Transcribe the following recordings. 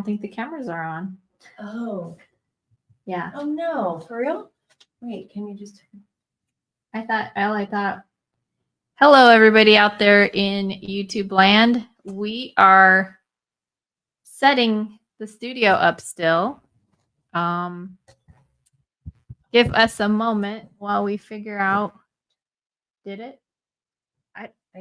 think the cameras are on. Oh. Yeah. Oh no, for real? Wait, can you just... I thought. Hello, everybody out there in YouTube land. We are setting the studio up still. Give us a moment while we figure out. Did it?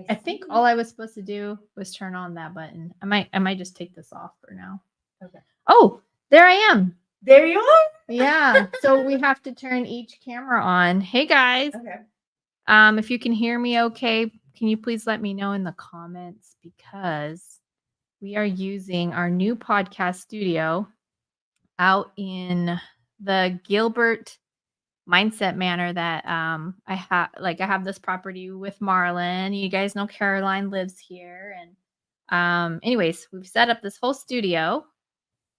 I think all I was supposed to do was turn on that button. I might just take this off for now. Okay. Oh, there I am. There you are. Yeah. So we have to turn each camera on. Hey guys. Okay. If you can hear me okay, can you please let me know in the comments, because we are using our new podcast studio out in the Gilbert Mindset Manor that I have this property with Marlon. You guys know Caroline lives here, and anyways, we've set up this whole studio,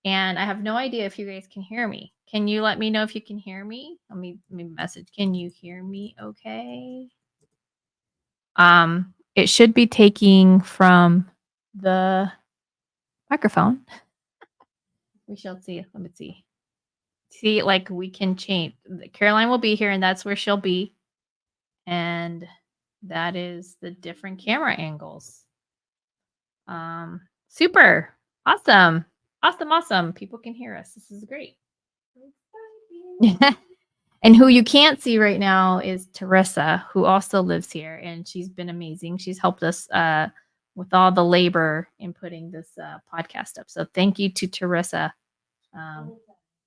and I have no idea if you guys can hear me. Can you let me know if you can hear me? Let me message. Can you hear me okay? It should be taking from the microphone. We shall see. Let me see. See, like, we can change. Caroline will be here, and that's where she'll be. And that is the different camera angles. Super. Awesome. Awesome. People can hear us. This is great. And who you can't see right now is Teresa, who also lives here, and she's been amazing. She's helped us with all the labor in putting this podcast up. So thank you to Teresa,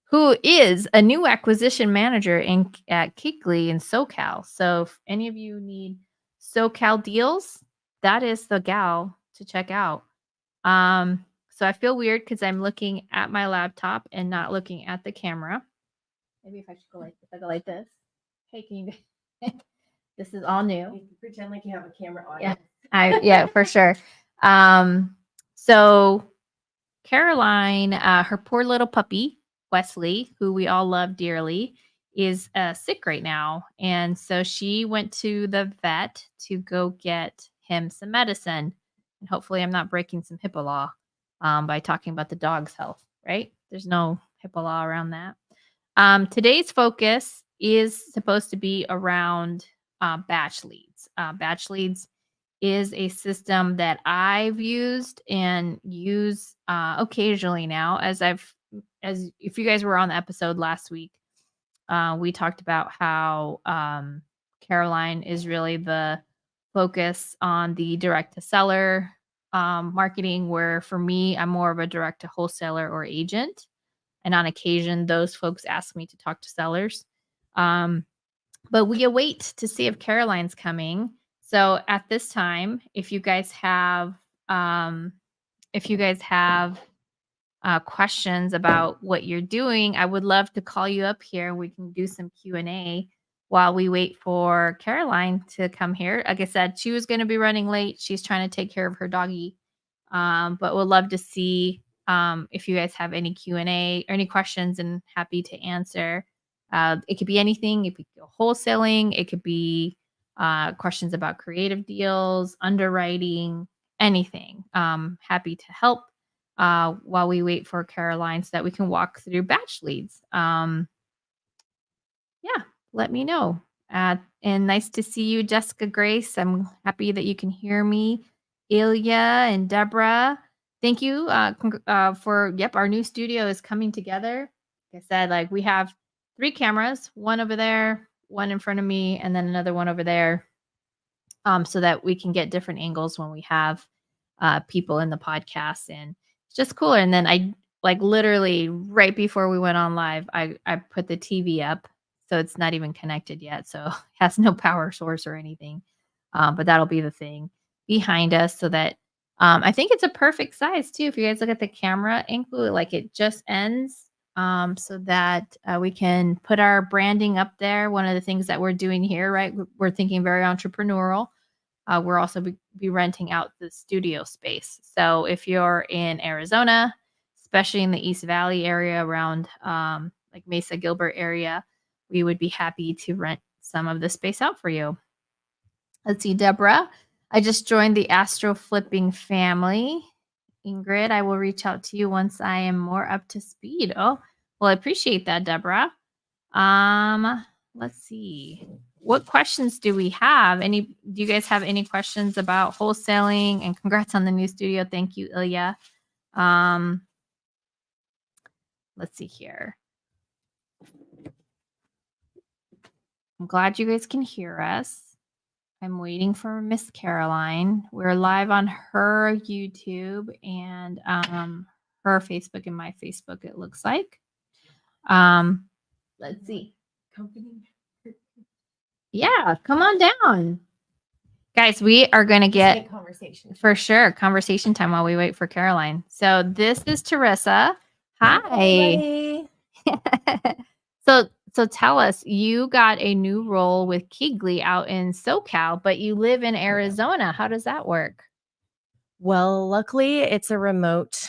who is a new acquisition manager at Keekley in SoCal. So if any of you need SoCal deals, that is the gal to check out. So I feel weird because I'm looking at my laptop and not looking at the camera. Maybe if I should go like this. Hey, can you? This is all new. You can pretend like you have a camera on. Yeah, for sure. So Caroline, her poor little puppy Wesley, who we all love dearly, is sick right now, and so she went to the vet to go get him some medicine. And hopefully, I'm not breaking some HIPAA law by talking about the dog's health. Right? There's no HIPAA law around that. Today's focus is supposed to be around Batchleads. Batchleads is a system that I've used and use occasionally now. As if you guys were on the episode last week, we talked about how Caroline is really the focus on the direct to seller marketing, where for me, I'm more of a direct to wholesaler or agent. And on occasion, those folks ask me to talk to sellers. But we await to see if Caroline's coming. So at this time, if you guys have questions about what you're doing, I would love to call you up here. We can do some Q&A while we wait for Caroline to come here. Like I said, she was going to be running late. She's trying to take care of her doggy. But we'll love to see if you guys have any Q&A or any questions, and happy to answer. It could be anything. It could be wholesaling. It could be questions about creative deals, underwriting, anything. Happy to help while we wait for Caroline so that we can walk through Batchleads. Yeah, let me know. And nice to see you, Jessica Grace. I'm happy that you can hear me. Ilya and Deborah, thank you for, our new studio is coming together. Like I said, like, we have 3 cameras, one over there, one in front of me, and then another one over there, so that we can get different angles when we have people in the podcast, and it's just cooler. And then I, like, literally right before we went on live, I put the TV up, so it's not even connected yet, so it has no power source or anything, but that'll be the thing behind us, so that I think it's a perfect size too. If you guys look at the camera angle, like, it just ends, so that we can put our branding up there. One of the things that we're doing here, right? We're thinking very entrepreneurial. We're also be renting out the studio space. So if you're in Arizona, especially in the East Valley area around like Mesa Gilbert area, we would be happy to rent some of the space out for you. Let's see, Deborah. I just joined the Astro Flipping family, Ingrid. I will reach out to you once I am more up to speed. Oh, well, I appreciate that, Deborah. Let's see. What questions do we have? Do you guys have any questions about wholesaling? And congrats on the new studio. Thank you, Ilya. Let's see here. I'm glad you guys can hear us. I'm waiting for Miss Caroline. We're live on her YouTube and her Facebook and my Facebook, it looks like. Let's see. Company. Yeah, come on down. Guys, we are going to get conversation for sure conversation time while we wait for Caroline. So this is Teresa. Hi. So tell us, you got a new role with Keegley out in SoCal, but you live in Arizona. How does that work? Well, luckily it's a remote.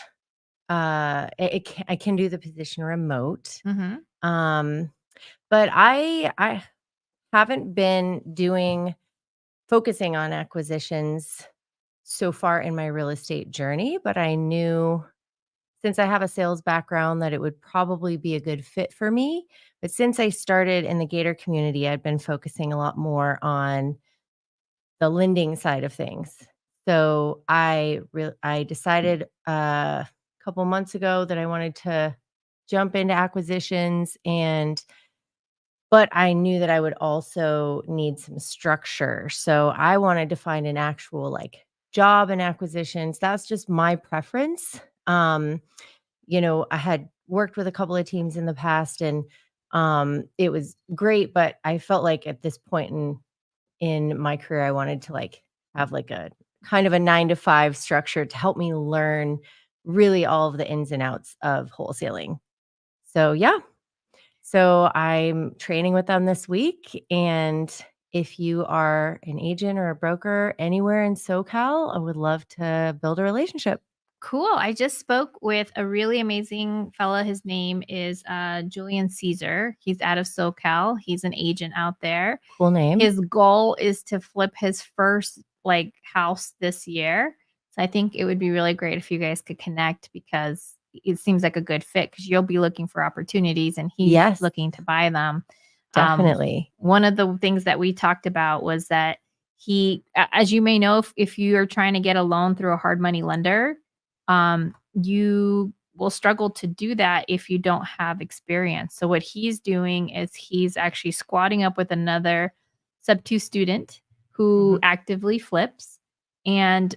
I can do the position remote. Mm-hmm. But I haven't been focusing on acquisitions so far in my real estate journey, but I knew since I have a sales background that it would probably be a good fit for me. But since I started in the Gator community, I'd been focusing a lot more on the lending side of things. So I decided a couple months ago that I wanted to jump into acquisitions, but I knew that I would also need some structure. So I wanted to find an actual job in acquisitions. That's just my preference. I had worked with a couple of teams in the past, and it was great, but I felt like at this point in my career, I wanted to have a kind of a 9-to-5 structure to help me learn really all of the ins and outs of wholesaling. So yeah. So I'm training with them this week. And if you are an agent or a broker anywhere in SoCal, I would love to build a relationship. Cool. I just spoke with a really amazing fella. His name is Julian Caesar. He's out of SoCal. He's an agent out there. Cool name. His goal is to flip his first house this year. So I think it would be really great if you guys could connect because it seems like a good fit because you'll be looking for opportunities and he's looking to buy them. Definitely. One of the things that we talked about was that he, as you may know, if you are trying to get a loan through a hard money lender, you will struggle to do that if you don't have experience. So what he's doing is he's actually squatting up with another sub-2 student who actively flips and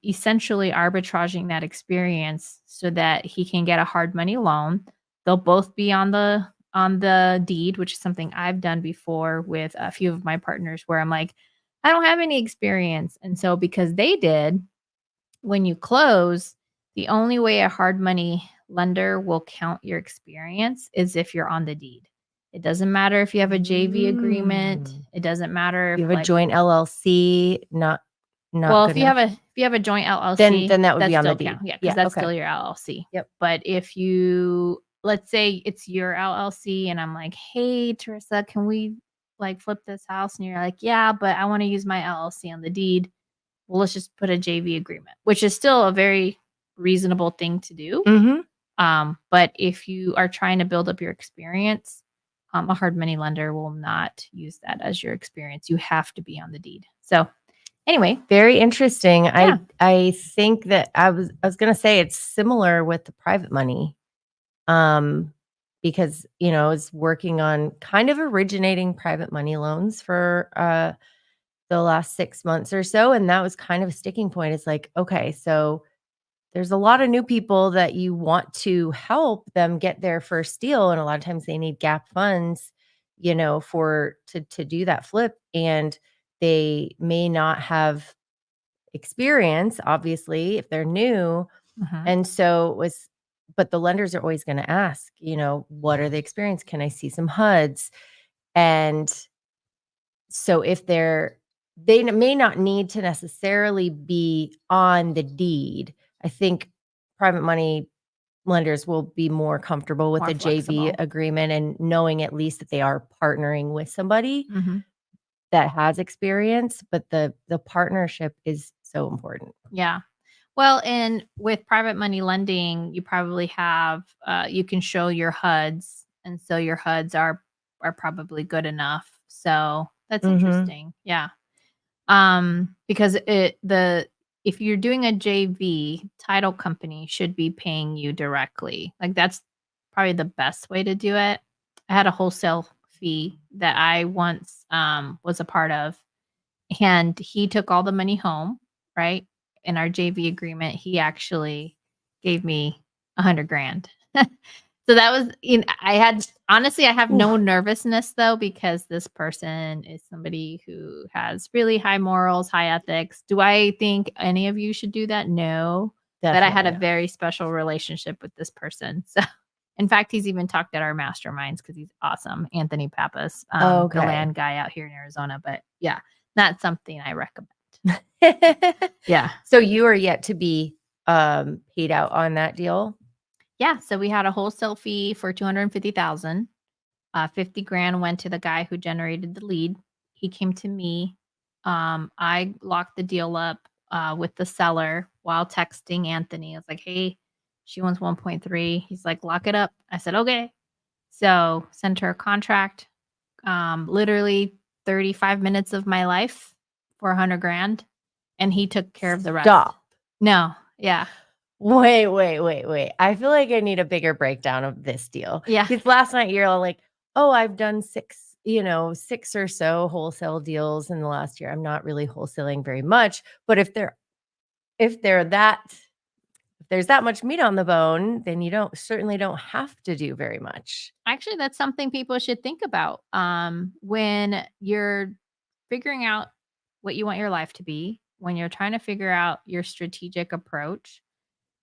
essentially arbitraging that experience so that he can get a hard money loan. They'll both be on the deed, which is something I've done before with a few of my partners where I'm like, I don't have any experience. And so because they did, when you close, the only way a hard money lender will count your experience is if you're on the deed. It doesn't matter if you have a JV agreement. It doesn't matter if you have a joint LLC, not well, if you have a joint LLC, then that would be on the deed. Count. Yeah, because that's still your LLC. Yep. But if you, let's say it's your LLC and I'm like, hey, Teresa, can we flip this house? And you're like, yeah, but I want to use my LLC on the deed. Well, let's just put a JV agreement, which is still a very reasonable thing to do. But if you are trying to build up your experience, a hard money lender will not use that as your experience. You have to be on the deed. So anyway, very interesting. Yeah. I think that I was going to say it's similar with the private money. Because, I was working on kind of originating private money loans for the last 6 months or so. And that was kind of a sticking point. It's like, okay, so there's a lot of new people that you want to help them get their first deal. And a lot of times they need gap funds, to do that flip. And they may not have experience, obviously, if they're new. And so but the lenders are always going to ask, what are the experience? Can I see some HUDs? And so if they may not need to necessarily be on the deed. I think private money lenders will be more comfortable with More a JV agreement and knowing at least that they are partnering with somebody that has experience, but the partnership is so important. Yeah. Well, and with private money lending, you probably have you can show your HUDs, and so your HUDs are probably good enough. So that's Mhm. interesting. Yeah. Because if you're doing a JV, title company should be paying you directly. Like that's probably the best way to do it. I had a wholesale fee that I once was a part of, and he took all the money home, right? In our JV agreement, he actually gave me 100 grand. So that was, I had, honestly, I have no Oof. nervousness though, because this person is somebody who has really high morals, high ethics. Do I think any of you should do that? No. But I had Definitely a not. very special relationship with this person. So, in fact, he's even talked at our masterminds because he's awesome. Anthony Pappas, the Okay. land guy out here in Arizona. But yeah, not something I recommend. Yeah. So you are yet to be, paid out on that deal? Yeah. So we had a wholesale fee for 250,000. 50 grand went to the guy who generated the lead. He came to me. I locked the deal up with the seller while texting Anthony. I was like, hey, she wants 1.3. He's like, lock it up. I said, okay. So sent her a contract. Literally 35 minutes of my life for 100 grand. And he took care of the rest. Stop. No. Yeah. Wait. I feel like I need a bigger breakdown of this deal. Yeah. Because last night you're all like, "Oh, I've done 6 or so wholesale deals in the last year. I'm not really wholesaling very much." But if they're that if there's that much meat on the bone, then you certainly don't have to do very much. Actually, that's something people should think about when you're figuring out what you want your life to be, when you're trying to figure out your strategic approach.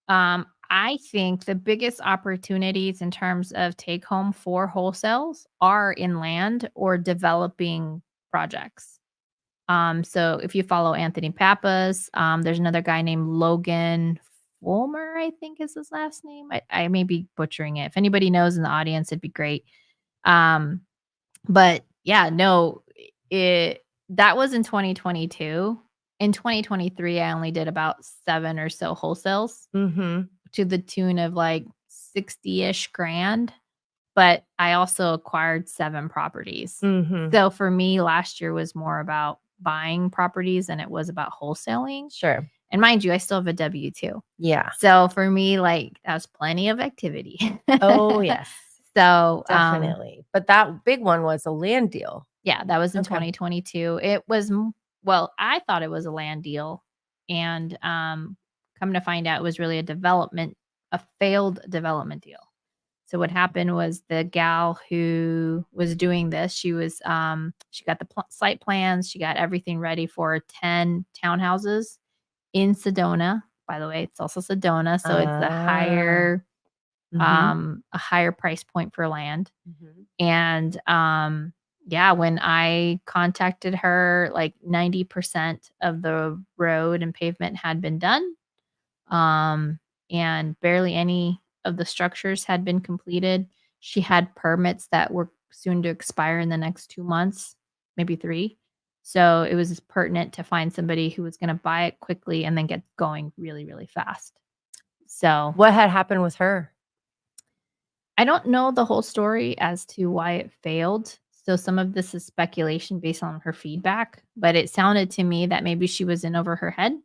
I think the biggest opportunities in terms of take home for wholesales are in land or developing projects. So if you follow Anthony Pappas, there's another guy named Logan Fulmer, I think is his last name. I may be butchering it. If anybody knows in the audience, it'd be great. Um, but yeah, no, it that was in 2022. In 2023, I only did about 7 or so wholesales Mhm. to the tune of like 60-ish grand. But I also acquired 7 properties. Mhm. So for me, last year was more about buying properties than it was about wholesaling. Sure. And mind you, I still have a W-2. Yeah. So for me, like, that was plenty of activity. Oh, yes. So, Definitely. But that big one was a land deal. yeah, that was in Okay. 2022. It was well, I thought it was a land deal, and, come to find out it was really a failed development deal. So what happened was the gal who was doing this, she got the site plans, she got everything ready for 10 townhouses in Sedona. By the way, it's also Sedona, so it's Ah. Mhm. a higher price point for land. Mhm. And yeah, when I contacted her, like 90% of the road and pavement had been done. Um, and barely any of the structures had been completed. She had permits that were soon to expire in the next 2 months, maybe 3. So it was pertinent to find somebody who was going to buy it quickly and then get going really, really fast. So What had happened with her? I don't know the whole story as to why it failed. So some of this is speculation based on her feedback, but it sounded to me that maybe she was in over her head,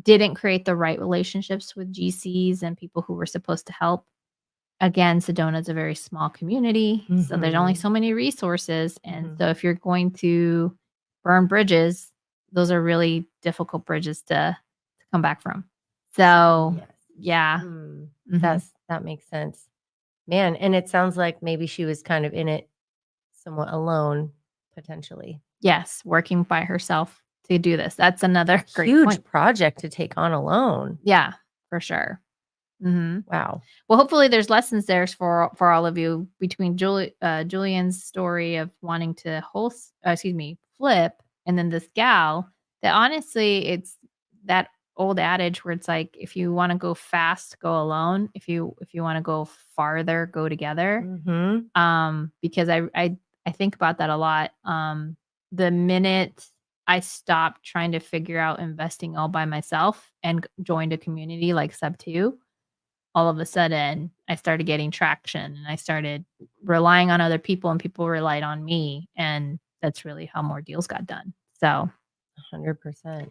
didn't create the right relationships with GCs and people who were supposed to help. Again, Sedona's a very small community, so there's only Mhm. so many resources, and Mhm. so if you're going to burn bridges, those are really difficult bridges to come back from. So, Yes. yeah. Mm. Mhm. That makes sense. Man, and it sounds like maybe she was kind of in it somewhat alone, potentially. Yes, working by herself to do this. That's another great Huge point. project to take on alone. Yeah, for sure. Mhm. Wow. Well, hopefully there's lessons there for all of you between Julian's story of wanting to flip, and then this gal that honestly, it's that old adage where it's like, if you want to go fast, go alone. If you want to go farther, go together. Mhm. Because I think about that a lot. The minute I stopped trying to figure out investing all by myself and joined a community like Sub 2, all of a sudden I started getting traction and I started relying on other people and people relied on me. And that's really how more deals got done. So, 100%.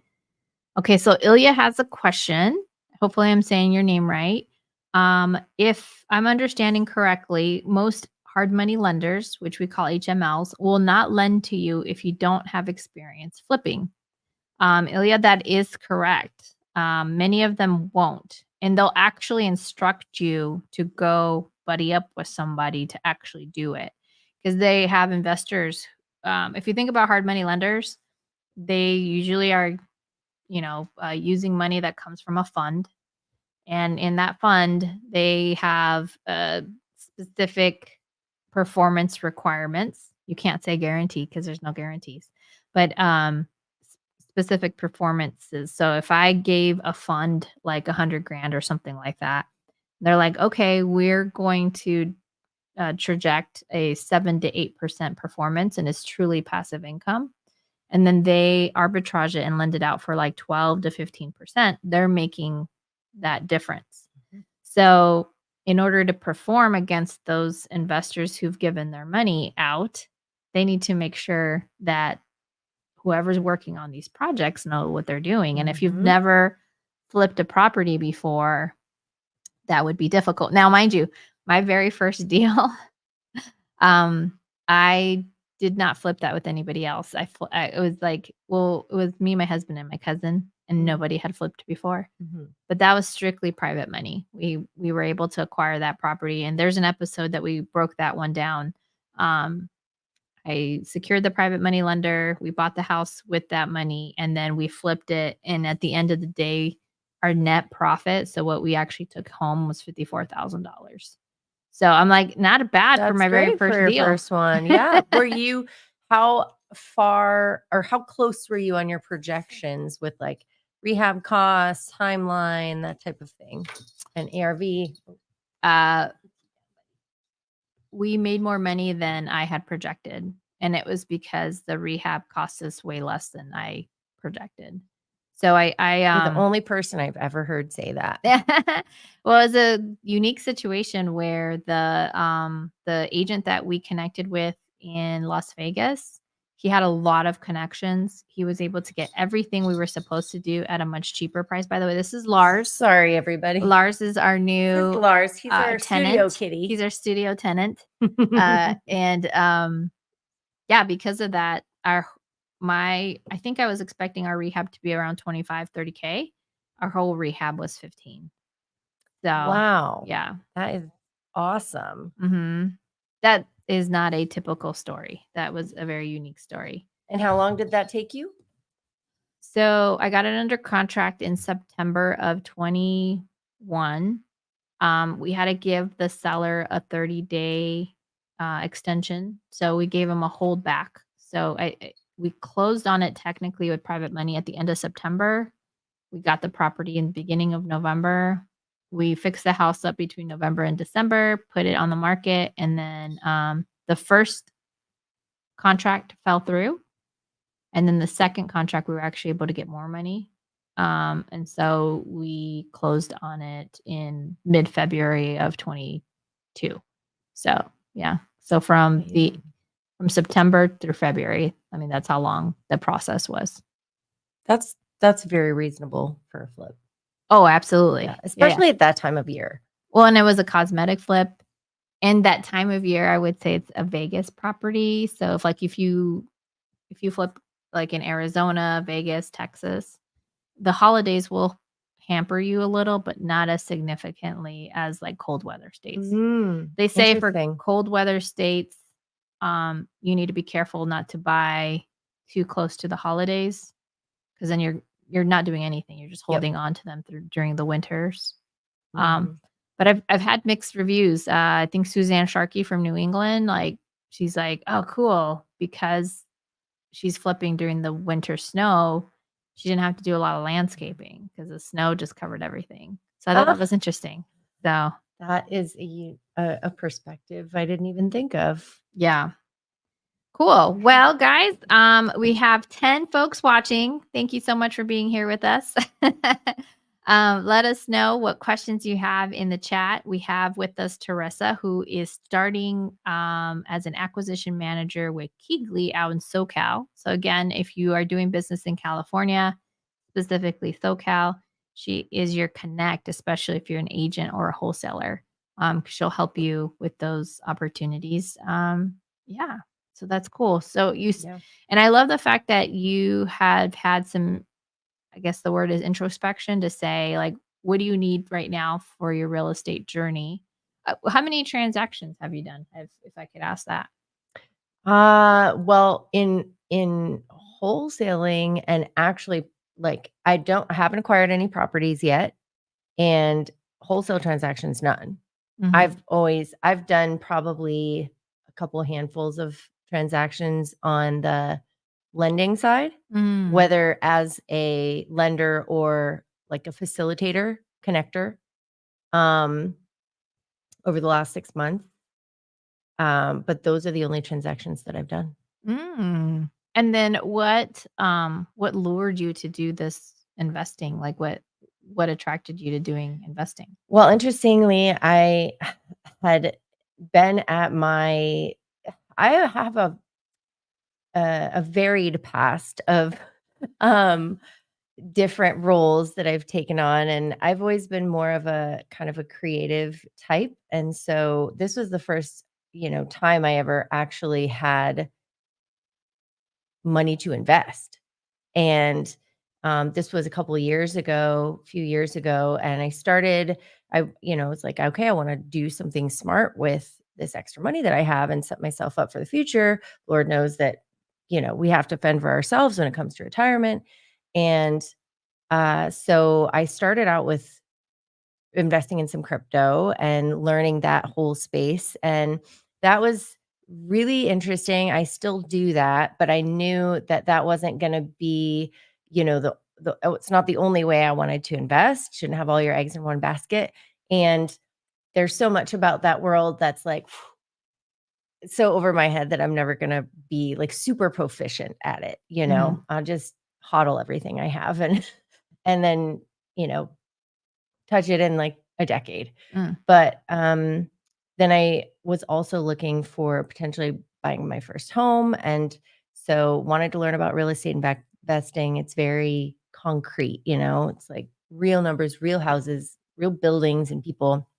okay. So Ilya has a question. Hopefully I'm saying your name right. If I'm understanding correctly, most hard money lenders, which we call HMLs, will not lend to you if you don't have experience flipping. Ilya, that is correct. Many of them won't. And they'll actually instruct you to go buddy up with somebody to actually do it because they have investors. If you think about hard money lenders, they usually are, using money that comes from a fund. And in that fund, they have specific performance requirements. You can't say guarantee because there's no guarantees, but specific performances. So if I gave a fund like 100 grand or something like that, they're like, okay, we're going to traject a 7 to 8% performance, and it's truly passive income. And then they arbitrage it and lend it out for like 12 to 15%. They're making that difference. So, in order to perform against those investors who've given their money out, they need to make sure that whoever's working on these projects know what they're doing. And if you've Mhm. never flipped a property before, that would be difficult. Now, mind you, my very first deal, I did not flip that with anybody else. It was like, well, it was me, my husband, and my cousin, and nobody had flipped before. Mhm. But that was strictly private money. We were able to acquire that property, and there's an episode that we broke that one down. I secured the private money lender. We bought the house with that money, and then we flipped it. And at the end of the day, our net profit, so what we actually took home, was $54,000. So I'm like, not bad for That's my very great for first your deal. first one. Yeah. How far or how close were you on your projections with like rehab costs, timeline, that type of thing, and ARV? uh, we made more money than I had projected. And it was because the rehab cost us way less than I projected. So You're the only person I've ever heard say that. well, it was a unique situation where the agent that we connected with in Las Vegas, he had a lot of connections. He was able to get everything we were supposed to do at a much cheaper price. By the way, this is Lars. Sorry, everybody. Lars is our This new is Lars. He's our studio tenant. kitty. He's our studio tenant. Yeah, because of that, I think I was expecting our rehab to be around 25-30K. Our whole rehab was 15. So Wow. yeah. That is awesome. That is not a typical story. That was a very unique story. And how long did that take you? So I got it under contract in September of 21. We had to give the seller a 30-day extension. So we gave him a holdback. So we closed on it technically with private money at the end of September. We got the property in the beginning of November. We fixed the house up between November and December, put it on the market, and then the first contract fell through. And then the second contract, we were actually able to get more money. And so we closed on it in mid-February of 22. So yeah. So from September through February, I mean, that's how long the process was. That's very reasonable for a flip. Oh, absolutely. Yeah, especially at that time of year. Well, and it was a cosmetic flip. And that time of year, I would say it's a Vegas property. So if you flip like in Arizona, Vegas, Texas, the holidays will hamper you a little, but not as significantly as like cold weather states. They say for Interesting. cold weather states, you need to be careful not to buy too close to the holidays because then you're not doing anything. You're just holding on to them during the winters. But I've had mixed reviews. I think Suzanne Sharkey from New England, like she's like, oh, cool, because she's flipping during the winter snow. She didn't have to do a lot of landscaping because the snow just covered everything. So I thought that was interesting. So that is a perspective I didn't even think of. Yeah. Cool. Well, guys, we have 10 folks watching. Thank you so much for being here with us. Let us know what questions you have in the chat. We have with us Teresa, who is starting as an acquisition manager with Keegley out in SoCal. So, again, if you are doing business in California, specifically SoCal, she is your connect, especially if you're an agent or a wholesaler. 'Cause she'll help you with those opportunities. Yeah. So that's cool. So Yeah. and I love the fact that you have had some, I guess the word is introspection to say, like, what do you need right now for your real estate journey? How many transactions have you done? If I could ask that. Well, in wholesaling and actually, like, I haven't acquired any properties yet, and wholesale transactions, none. Mhm. I've done probably a couple handfuls of transactions on the lending side, Mm. whether as a lender or like a facilitator, connector, um, over the last 6 months. But those are the only transactions that I've done. Mm. And then what lured you to do this investing? Like what attracted you to doing investing? Well, interestingly, had been at my I have a varied past of um different roles that I've taken on, and I've always been more of a kind of a creative type. And so this was the first, time I ever actually had money to invest. And this was a few years ago, and it's like, okay, I want to do something smart with this extra money that I have and set myself up for the future. Lord knows that, we have to fend for ourselves when it comes to retirement. And so I started out with investing in some crypto and learning that whole space. And that was really interesting. I still do that, but I knew that that wasn't going to be, it's not the only way I wanted to invest. Shouldn't have all your eggs in one basket. And there's so much about that world that's like so over my head that I'm never going to be like super proficient at it. Mhm. I'll just hodl everything I have and then, you know, touch it in like a decade. Mm. But then I was also looking for potentially buying my first home. And so wanted to learn about real estate and investing. It's very concrete, it's like real numbers, real houses, real buildings and people.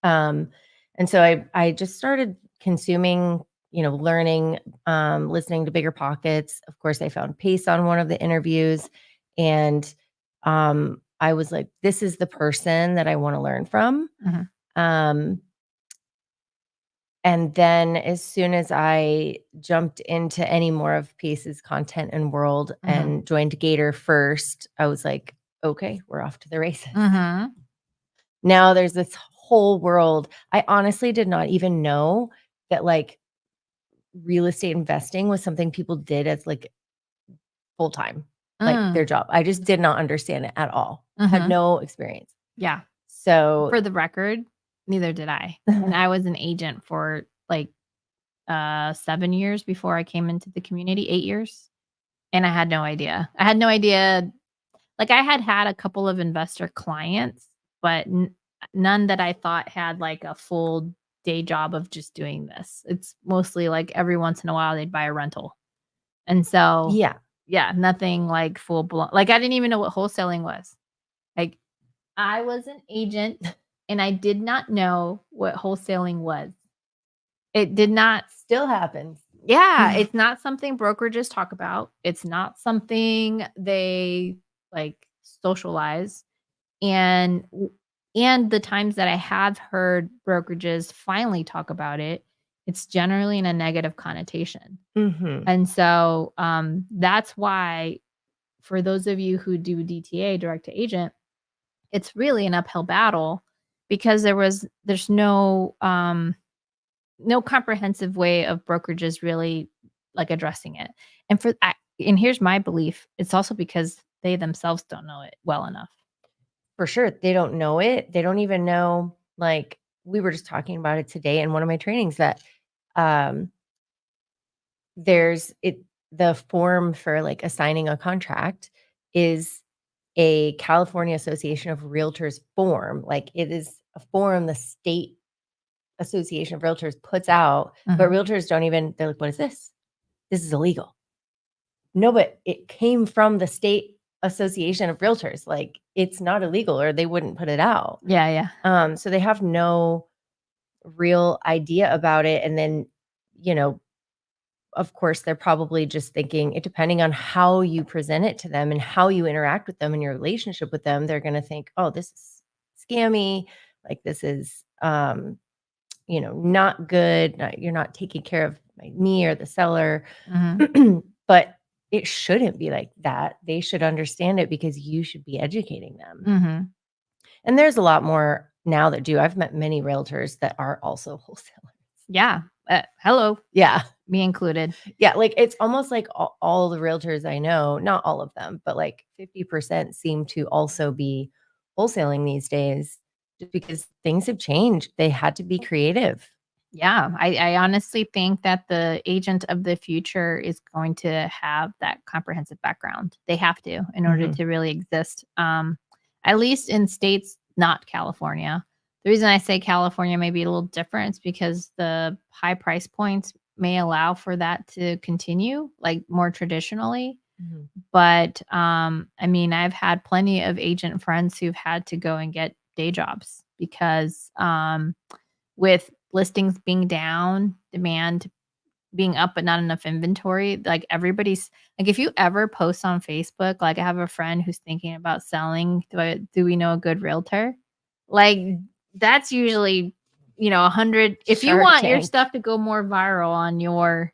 Um, and so I just started consuming, learning, listening to Bigger Pockets. Of course, I found Pace on one of the interviews, and I was like, this is the person that I want to learn from. Mhm. Um, and then as soon as I jumped into any more of Pace's content and world Mhm. and joined Gator first, I was like, okay, we're off to the races. Mhm. Now there's this whole world. I honestly did not even know that like real estate investing was something people did as like full time, like Mm. their job. I just did not understand it at all. Had Mhm. no experience. Yeah. So For the record, neither did I. And I was an agent for like 7 years before I came into the community, 8 years, and I had no idea. I had no idea. Like, I had a couple of investor clients, but none that I thought had like a full day job of just doing this. It's mostly like every once in a while they'd buy a rental. And so, yeah. yeah, nothing like full blown. Like, I didn't even know what wholesaling was. Like, I was an agent and I did not know what wholesaling was. It did not. Still happens. Yeah, it's not something brokerages talk about. It's not something they like socialize. And and the times that I have heard brokerages finally talk about it, it's generally in a negative connotation. Mhm. And so that's why for those of you who do DTA, direct to agent, it's really an uphill battle because there's no comprehensive way of brokerages really like addressing it. And here's my belief, it's also because they themselves don't know it well enough. For sure. They don't know it. They don't even know, like, we were just talking about it today in one of my trainings that um the form for like assigning a contract is a California Association of Realtors form. Like it is a form the state Association of Realtors puts out, but realtors they're like, what is this? This is illegal. No, but it came from the state Association of Realtors. Like it's not illegal or they wouldn't put it out. Yeah. So they have no real idea about it. And then, of course, they're probably just thinking it depending on how you present it to them and how you interact with them in your relationship with them, they're going to think, oh, this is scammy. Like this is, not good. You're not taking care of me or the seller. But it shouldn't be like that. They should understand it because you should be educating them. And there's a lot more now that do. I've met many realtors that are also wholesalers. Yeah. Hello. Yeah. Me included. Yeah. Like it's almost like all the realtors I know, not all of them, but like 50% seem to also be wholesaling these days just because things have changed. They had to be creative. Yeah. I honestly think that the agent of the future is going to have that comprehensive background. They have to in order to really exist. At least in states, not California. The reason I say California may be a little different is because the high price points may allow for that to continue, like more traditionally. But I mean, I've had plenty of agent friends who've had to go and get day jobs because with listings being down, demand being up, but not enough inventory, like everybody's like, if you ever post on Facebook, like I have a friend who's thinking about selling, do we know a good realtor? Like that's usually, 100. If you Shark want your Tank. stuff to go more viral on your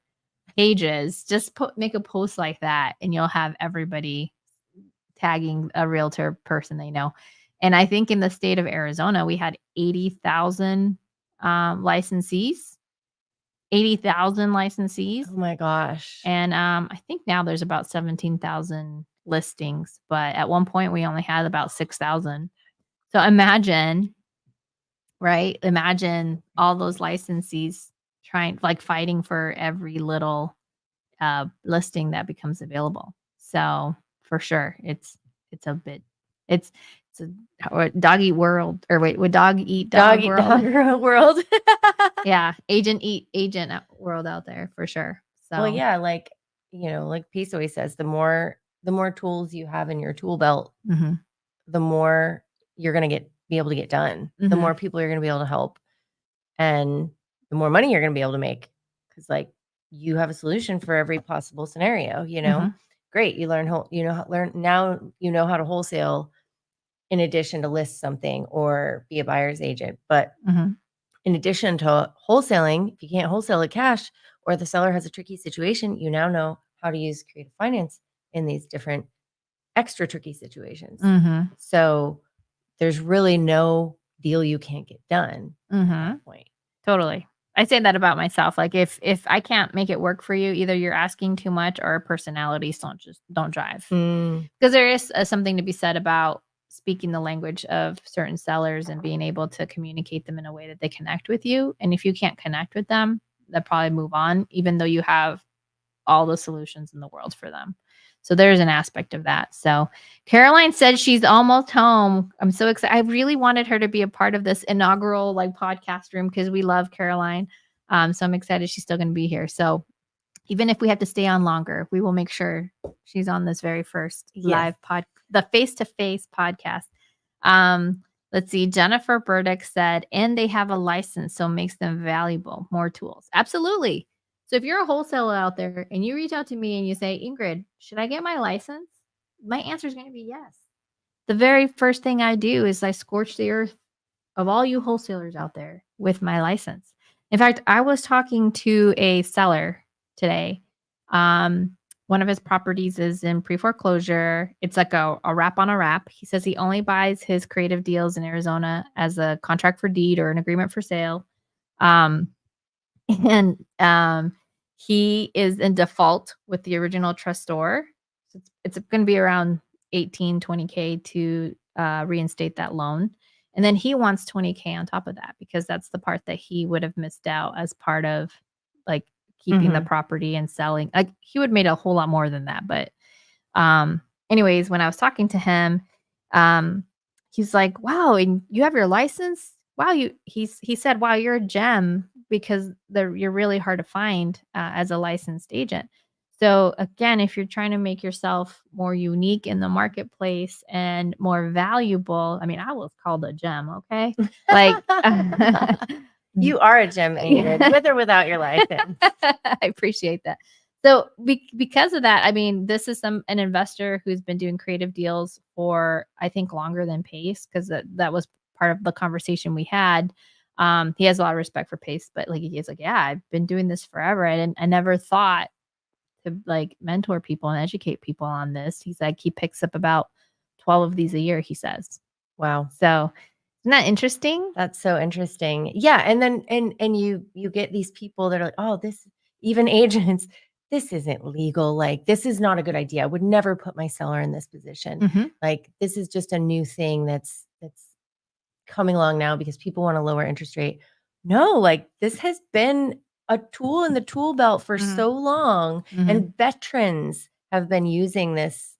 pages, just make a post like that and you'll have everybody tagging a realtor person they know. And I think in the state of Arizona, we had 80,000 licensees. 80,000 licensees. Oh my gosh. And I think now there's about 17,000 listings, but at one point we only had about 6,000. So imagine, right? Imagine all those licensees fighting for every little listing that becomes available. So for sure, it's a bit, it's a dog eat world, or wait, would dog eat dog world? Dog world. Yeah, agent eat agent world out there for sure. So Well, yeah, like like Peace always says, the more tools you have in your tool belt, the more you're gonna be able to get done. The more people you're gonna be able to help, and the more money you're gonna be able to make. Because like you have a solution for every possible scenario. Great, you learn now you know how to wholesale in addition to list something or be a buyer's agent, but in addition to wholesaling, if you can't wholesale it cash or the seller has a tricky situation, you now know how to use creative finance in these different extra tricky situations. So there's really no deal you can't get done at that point. Totally. I say that about myself. Like if I can't make it work for you, either you're asking too much or personalities don't drive. Because there is something to be said about speaking the language of certain sellers and being able to communicate them in a way that they connect with you. And if you can't connect with them, they'll probably move on, even though you have all the solutions in the world for them. So there's an aspect of that. So Caroline said she's almost home. I'm so excited. I really wanted her to be a part of this inaugural podcast room because we love Caroline. So I'm excited she's still going to be here. So even if we have to stay on longer, we will make sure she's on this very first live the face-to-face podcast. Let's see. Jennifer Burdick said, and they have a license, so it makes them valuable. More tools. Absolutely. So if you're a wholesaler out there and you reach out to me and you say, Ingrid, should I get my license? My answer is going to be yes. The very first thing I do is I scorch the earth of all you wholesalers out there with my license. In fact, I was talking to a seller today. One of his properties is in pre-foreclosure. It's like a wrap on a wrap. He says he only buys his creative deals in Arizona as a contract for deed or an agreement for sale. And he is in default with the original trustor. So it's going to be around 20K to reinstate that loan. And then he wants 20K on top of that because that's the part that he would have missed out as part of keeping the Mhm. property and selling. Like he would have made a whole lot more than that. But anyways, when I was talking to him, um, he's like, "Wow, and you have your license? Wow, he said, "Wow, you're a gem because you're really hard to find as a licensed agent." So again, if you're trying to make yourself more unique in the marketplace and more valuable, I mean, I was called a gem, okay? Like You are a gem, Ingrid, with or without your license. I appreciate that. So because of that, I mean, this is an investor who's been doing creative deals for I think longer than Pace because that was part of the conversation we had. He has a lot of respect for Pace, but like he's like, yeah, I've been doing this forever, and I never thought to like mentor people and educate people on this. He's like, he picks up about 12 of these a year. He says, Wow. so isn't that interesting? That's so interesting. Yeah, and then you get these people that are like, "Oh, this," even agents, "This isn't legal, like, this is not a good idea. I would never put my seller in this position. Mhm. Like, this is just a new thing that's coming along now because people want a lower interest rate." No, like, this has been a tool in the tool belt for Mhm. so long, Mhm. and veterans have been using this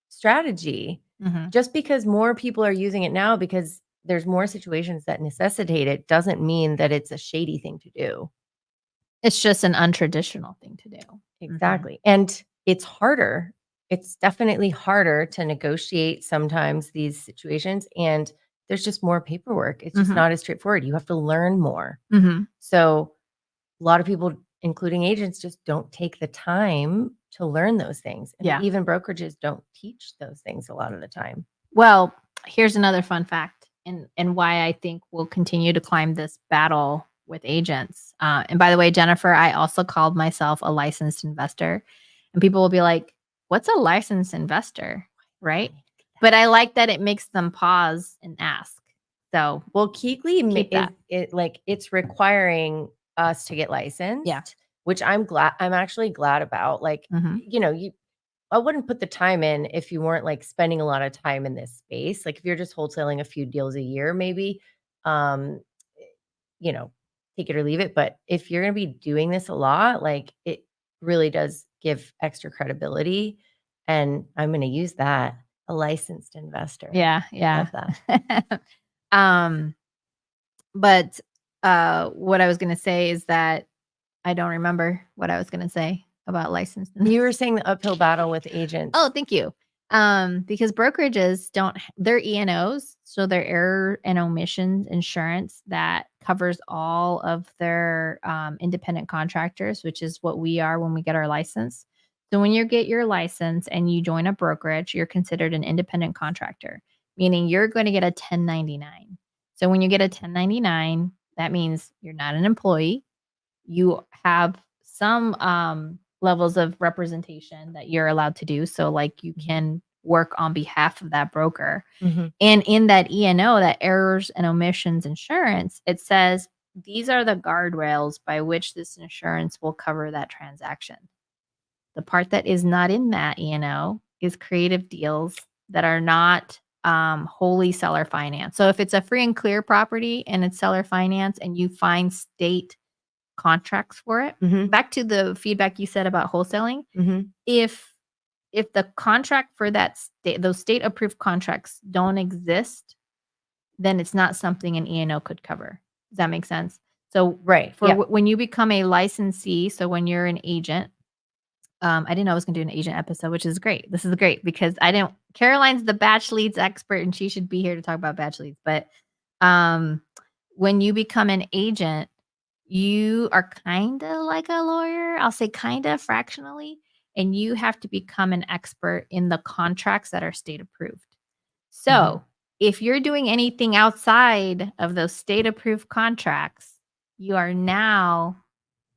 strategy. Mhm. Just because more people are using it now because there's more situations that necessitate it doesn't mean that it's a shady thing to do. It's just an untraditional thing to do. Mhm. Exactly. And it's harder. It's definitely harder to negotiate sometimes these situations. And there's just more paperwork. It's just Mhm. not as straightforward. You have to learn more. Mhm. So a lot of people, including agents, just don't take the time to learn those things. And Yeah. even brokerages don't teach those things a lot of the time. Well, here's another fun fact and why I think we'll continue to climb this battle with agents. And by the way, Jennifer, I also called myself a licensed investor. And people will be like, "What's a licensed investor?" Right? But I like that it makes them pause and ask. So Well, Keekly keep is that. it like it's requiring us to get licensed, Yeah. which I'm actually glad about. Like, Mhm. I wouldn't put the time in if you weren't like spending a lot of time in this space. Like if you're just wholesaling a few deals a year, maybe, um, you know, take it or leave it. But if you're going to be doing this a lot, like it really does give extra credibility. And I'm going to use that, a licensed investor. Yeah, I yeah. love that. um but what I was going to say is that I don't remember what I was gonna say about licensed. You were saying the uphill battle with agents. Oh, thank you. Because brokerages don't they're E&Os, so they're error and omission insurance that covers all of their independent contractors, which is what we are when we get our license. So when you get your license and you join a brokerage, you're considered an independent contractor, meaning you're going to get a 1099. So when you get a 1099, that means you're not an employee, you have some levels of representation that you're allowed to do. So, like, you can work on behalf of that broker. Mhm. And in that E&O, that errors and omissions insurance, it says these are the guardrails by which this insurance will cover that transaction. The part that is not in that E&O is creative deals that are not wholly seller finance. So if it's a free and clear property and it's seller finance and you find state contracts for it. Mhm. Back to the feedback you said about wholesaling. Mhm. If the contract for that those state approved contracts don't exist, then it's not something an E&O could cover. Does that make sense? So Right. for Yeah. when you become a licensee, so when you're an agent, I didn't know I was gonna do an agent episode, which is great. This is great because I didn't Caroline's the Batchleads expert and she should be here to talk about Batchleads. But um when you become an agent, you are kinda like a lawyer. I'll say kinda fractionally, and you have to become an expert in the contracts that are state approved. Mhm. So, if you're doing anything outside of those state approved contracts, you are now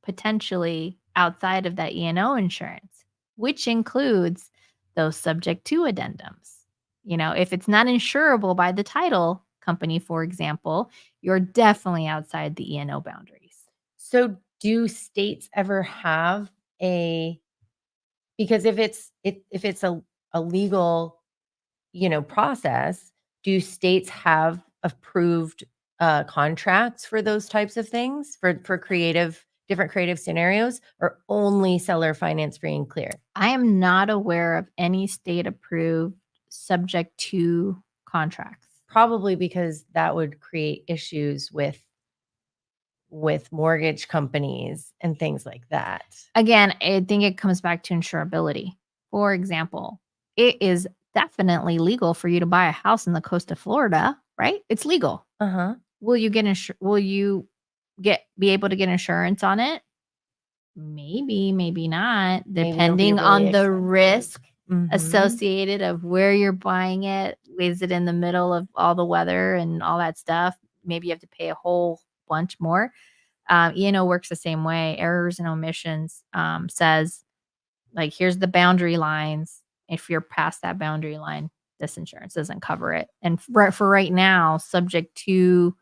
potentially outside of that E&O insurance, which includes those subject to addendums. If it's not insurable by the title company, for example, you're definitely outside the E&O boundaries. So do states ever have a because if it's a legal, process, do states have approved contracts for those types of things for creative different creative scenarios, or only seller finance free and clear? I am not aware of any state approved subject to contracts. Probably because that would create issues with mortgage companies and things like that. Again, I think it comes back to insurability. For example, it is definitely legal for you to buy a house in the coast of Florida, right? It's legal. Uh-huh. Will you be able to get insurance on it? Maybe, maybe not, Maybe it'll be depending really on the expensive. risk Mhm. associated of where you're buying it. Is it in the middle of all the weather and all that stuff? Maybe you have to pay a whole bunch more. E&O works the same way. Errors and omissions says, like, here's the boundary lines. If you're past that boundary line, this insurance doesn't cover it. And for right now, subject to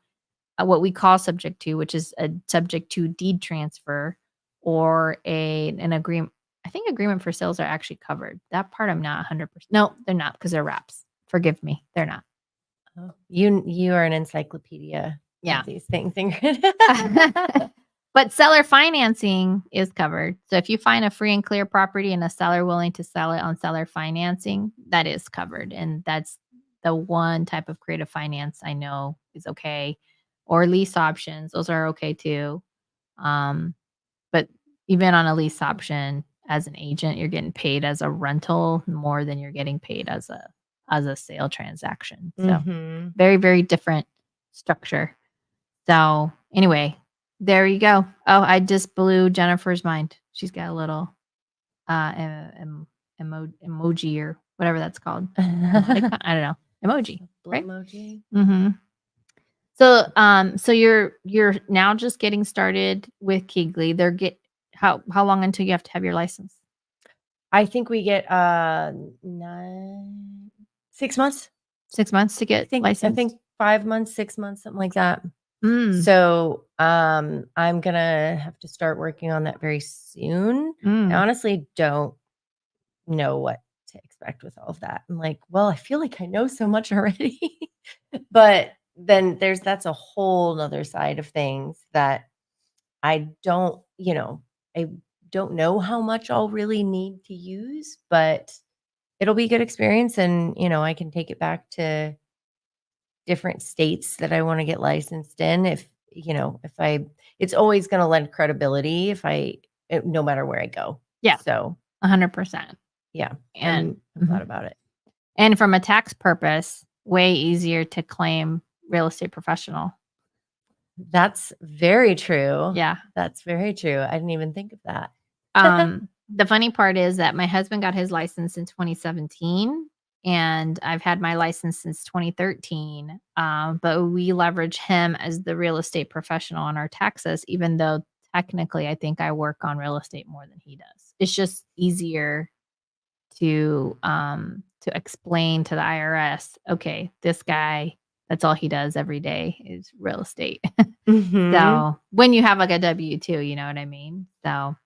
what we call subject to, which is a subject to deed transfer or an agreement. I think agreement for sales are actually covered. That part I'm not 100%. No, they're not, because they're wraps. Forgive me, they're not. Oh, you are an encyclopedia Yeah. of these things, Ingrid. But seller financing is covered. So if you find a free and clear property and a seller willing to sell it on seller financing, that is covered. And that's the one type of creative finance I know is okay. Or lease options, those are okay too. But even on a lease option, as an agent, you're getting paid as a rental more than you're getting paid as a sale transaction. So Mhm. very, very different structure. So anyway, there you go. Oh, I just blew Jennifer's mind. She's got a little emoji or whatever that's called. Emoticon? I don't know. Emoji. Right? Emoji. Mm-hmm. So you're now just getting started with Keegley. How long until you have to have your license? I think we get 6 months. 6 months to get I licensed? think 5 months, 6 months, something like that. Mm. So I'm gonna have to start working on that very soon. I Mm. honestly don't know what to expect with all of that. I'm like, well, I feel like I know so much already. But then that's a whole nother side of things that I don't know how much I'll really need to use, but it'll be a good experience, and I can take it back to different states that I want to get licensed in. If it's always going to lend credibility no matter where I go. Yeah. So 100%. yeah, And I'm glad about it. And from a tax purpose, way easier to claim real estate professional. That's very true. Yeah. That's very true. I didn't even think of that. The funny part is that my husband got his license in 2017, and I've had my license since 2013. But we leverage him as the real estate professional on our taxes, even though technically I think I work on real estate more than he does. It's just easier to explain to the IRS, okay, this guy, that's all he does every day is real estate. Mhm. So when you have like a W-2, you know what I mean? So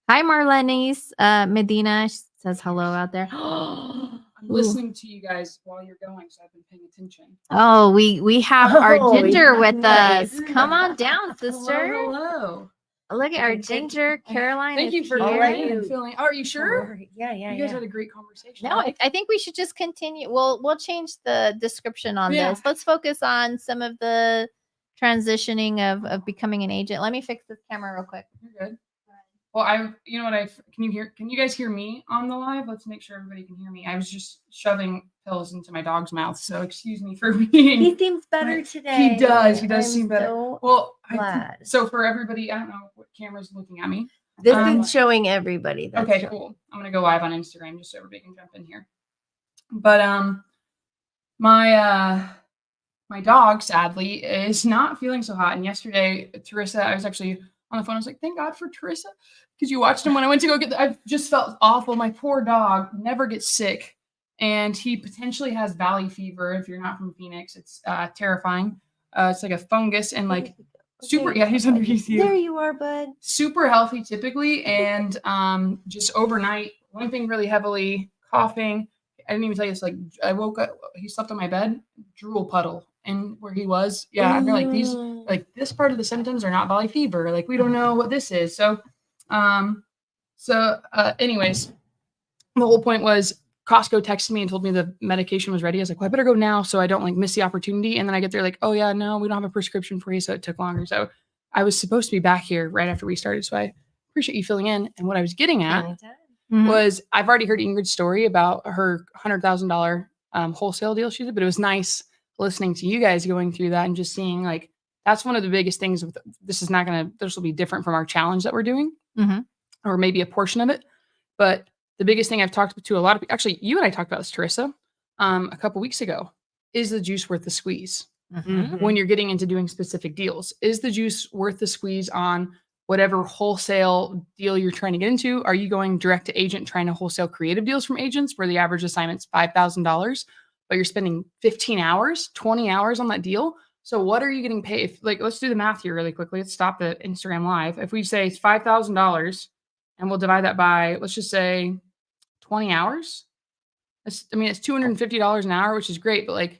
hi, Marlene's Medina says hello out there. I'm Ooh. listening to you guys while you're going, so I've been paying attention. Oh, we have our Oh, Ginger yeah, with nice. us. Come on down, sister. Hello. Look at our Okay, thank Ginger. Caroline Thank is you for here. joining and filling. Are you sure? Yeah, You guys had a great conversation. No, I think we should just continue. We'll change the description on Yeah. this. Let's focus on some of the transitioning of becoming an agent. Let me fix this camera real quick. You're good. Well, you know what? Can you guys hear me on the live? Let's make sure everybody can hear me. I was just shoving pills into my dog's mouth, so excuse me for being. He seems better Right. today. He does. He does I'm seem better. so Well, glad. so for everybody, I don't know what camera's looking at me. This is showing everybody. That's Okay, showing. cool. I'm gonna go live on Instagram just so everybody can jump in here. But my dog sadly is not feeling so hot. And yesterday, Teresa, I was actually on the phone. I was like, thank God for Teresa, because you watched him when I went to go get. I just felt awful. My poor dog never gets sick, and he potentially has valley fever. If you're not from Phoenix, it's terrifying. It's like a fungus and like super. Yeah, he's underneath you. There you are, bud. Super healthy typically, and just overnight limping really heavily, coughing. I didn't even tell you this. Like I woke up, he slept on my bed, drool puddle, and where he was, yeah. I've been like like this part of the symptoms are not valley fever. Like we don't know what this is. So, anyways, the whole point was Costco texted me and told me the medication was ready. I was like, well, I better go now so I don't like miss the opportunity. And then I get there like, oh yeah, no, we don't have a prescription for you. So it took longer. So I was supposed to be back here right after we started. So I appreciate you filling in. And what I was getting at was I've already heard Ingrid's story about her $100,000 wholesale deal she did, but it was nice listening to you guys going through that and just seeing like, that's one of the biggest things. This will be different from our challenge that we're doing, or maybe a portion of it. But the biggest thing I've talked to a lot of people, actually, you and I talked about this, Teresa, a couple weeks ago, is the juice worth the squeeze? When you're getting into doing specific deals, is the juice worth the squeeze on whatever wholesale deal you're trying to get into? Are you going direct to agent trying to wholesale creative deals from agents where the average assignment's $5,000, but you're spending 15 hours, 20 hours on that deal? So what are you getting paid? Let's do the math here really quickly. Let's stop the Instagram live. If we say it's $5,000 and we'll divide that by, let's just say 20 hours. It's $250 an hour, which is great, but like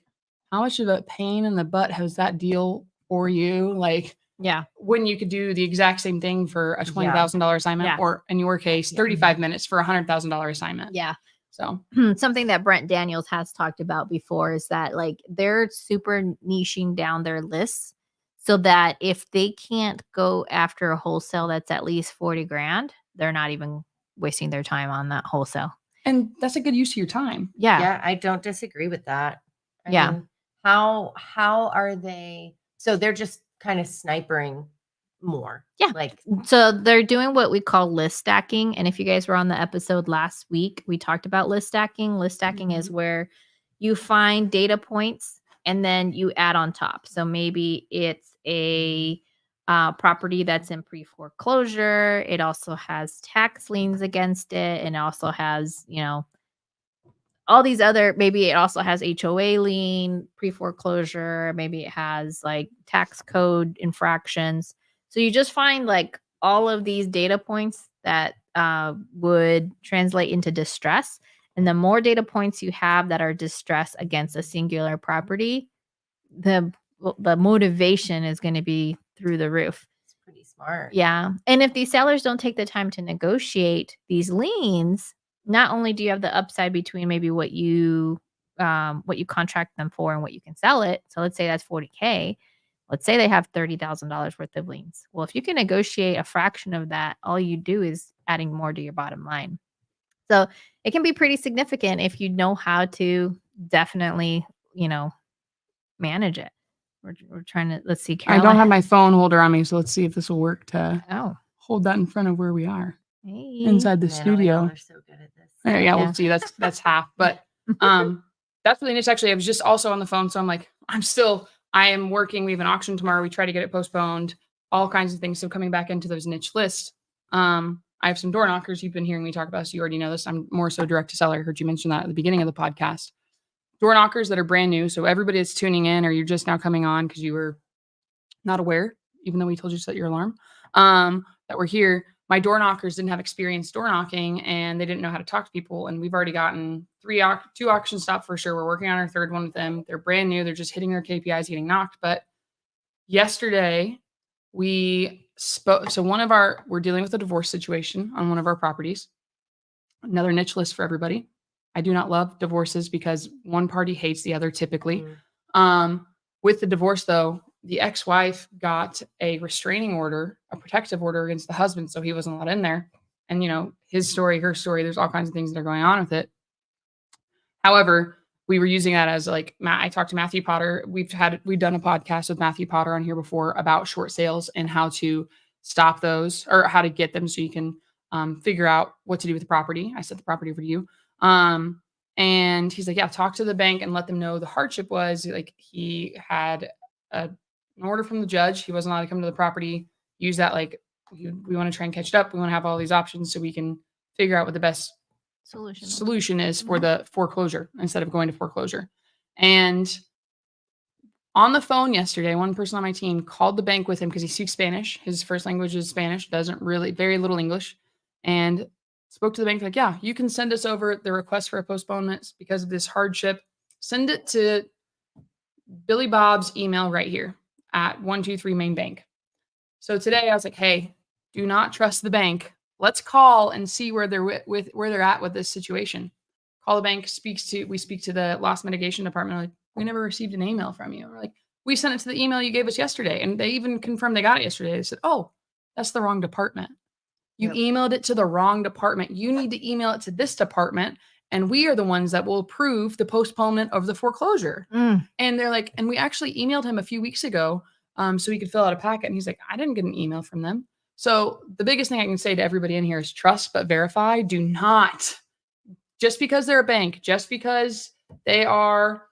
how much of a pain in the butt has that deal for you? Like, Yeah. when you could do the exact same thing for a $20,000 assignment, or in your case, 35 minutes for a $100,000 assignment. Yeah. So something that Brent Daniels has talked about before is that like they're super niching down their lists so that if they can't go after a wholesale that's at least 40 grand, they're not even wasting their time on that wholesale. And that's a good use of your time. Yeah. Yeah, I don't disagree with that. I Yeah. mean, how are they? So they're just kind of snipering more. Yeah. Like, So they're doing what we call list stacking. And if you guys were on the episode last week, we talked about list stacking. List stacking is where you find data points and then you add on top. So maybe it's a property that's in pre-foreclosure. It also has tax liens against it. And it also has, all these other, maybe it also has HOA lien, pre-foreclosure. Maybe it has like tax code infractions. So you just find like all of these data points that would translate into distress. And the more data points you have that are distress against a singular property, the motivation is going to be through the roof. it's pretty smart. Yeah. And if these sellers don't take the time to negotiate these liens, not only do you have the upside between maybe what you contract them for and what you can sell it. So let's say that's $40K. Let's say they have $30,000 worth of liens. Well, if you can negotiate a fraction of that, all you do is adding more to your bottom line. So it can be pretty significant if you know how to definitely, manage it. We're trying to, let's see. Caroline. I don't have my phone holder on me, so let's see if this will work to hold that in front of where we are. Hey. Inside the Man, studio. They're so good at this. Yeah, we'll see. That's half. But that's really nice. Actually, I was just also on the phone. So I'm like, I am working. We have an auction tomorrow. We try to get it postponed, all kinds of things. So coming back into those niche lists. I have some door knockers you've been hearing me talk about. So you already know this. I'm more so direct to seller. I heard you mention that at the beginning of the podcast. Door knockers that are brand new. So everybody that's tuning in or you're just now coming on because you were not aware, even though we told you to set your alarm, that we're here. My door knockers didn't have experience door knocking and they didn't know how to talk to people. And we've already gotten 2 auctions stopped for sure. We're working on our third one with them. They're brand new. They're just hitting their KPIs, getting knocked. But yesterday we spoke. So we're dealing with a divorce situation on one of our properties. Another niche list for everybody. I do not love divorces because one party hates the other typically. With the divorce though, the ex-wife got a restraining order, a protective order against the husband. So he wasn't allowed in there. And his story, her story, there's all kinds of things that are going on with it. However, we were using that as like, I talked to Matthew Potter. We've done a podcast with Matthew Potter on here before about short sales and how to stop those or how to get them so you can figure out what to do with the property. I set the property over to you. And he's like, yeah, talk to the bank and let them know the hardship was like he had an order from the judge. He wasn't allowed to come to the property, use that. Like we want to try and catch it up. We want to have all these options so we can figure out what the best solution is for the foreclosure instead of going to foreclosure. And on the phone yesterday, one person on my team called the bank with him because he speaks Spanish. His first language is Spanish, very little English, and spoke to the bank like, yeah, you can send us over the request for a postponement because of this hardship. Send it to Billy Bob's email right here. at 123 Main Bank. So today I was like, hey, do not trust the bank. Let's call and see where they're where they're at with this situation. Call the bank, we speak to the loss mitigation department. We're like, we never received an email from you. We're like, we sent it to the email you gave us yesterday. And they even confirmed they got it yesterday. They said, oh, that's the wrong department. You emailed it to the wrong department. You need to email it to this department. And we are the ones that will approve the postponement of the foreclosure. And they're like, and we actually emailed him a few weeks ago so he could fill out a packet. And he's like, I didn't get an email from them. So the biggest thing I can say to everybody in here is trust but verify. Do not, just because they're a bank, just because they are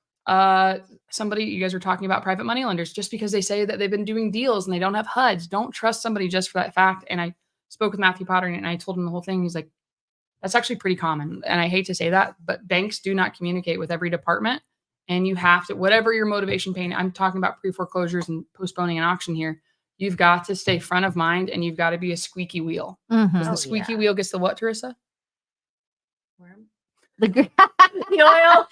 somebody, you guys were talking about private money lenders, just because they say that they've been doing deals and they don't have HUDs, don't trust somebody just for that fact. And I spoke with Matthew Potter and I told him the whole thing. He's like, that's actually pretty common. And I hate to say that, but banks do not communicate with every department. And you have to, whatever your motivation pain, I'm talking about pre-foreclosures and postponing an auction here. You've got to stay front of mind and you've got to be a squeaky wheel. Because the squeaky wheel gets the what, Teresa? The oil.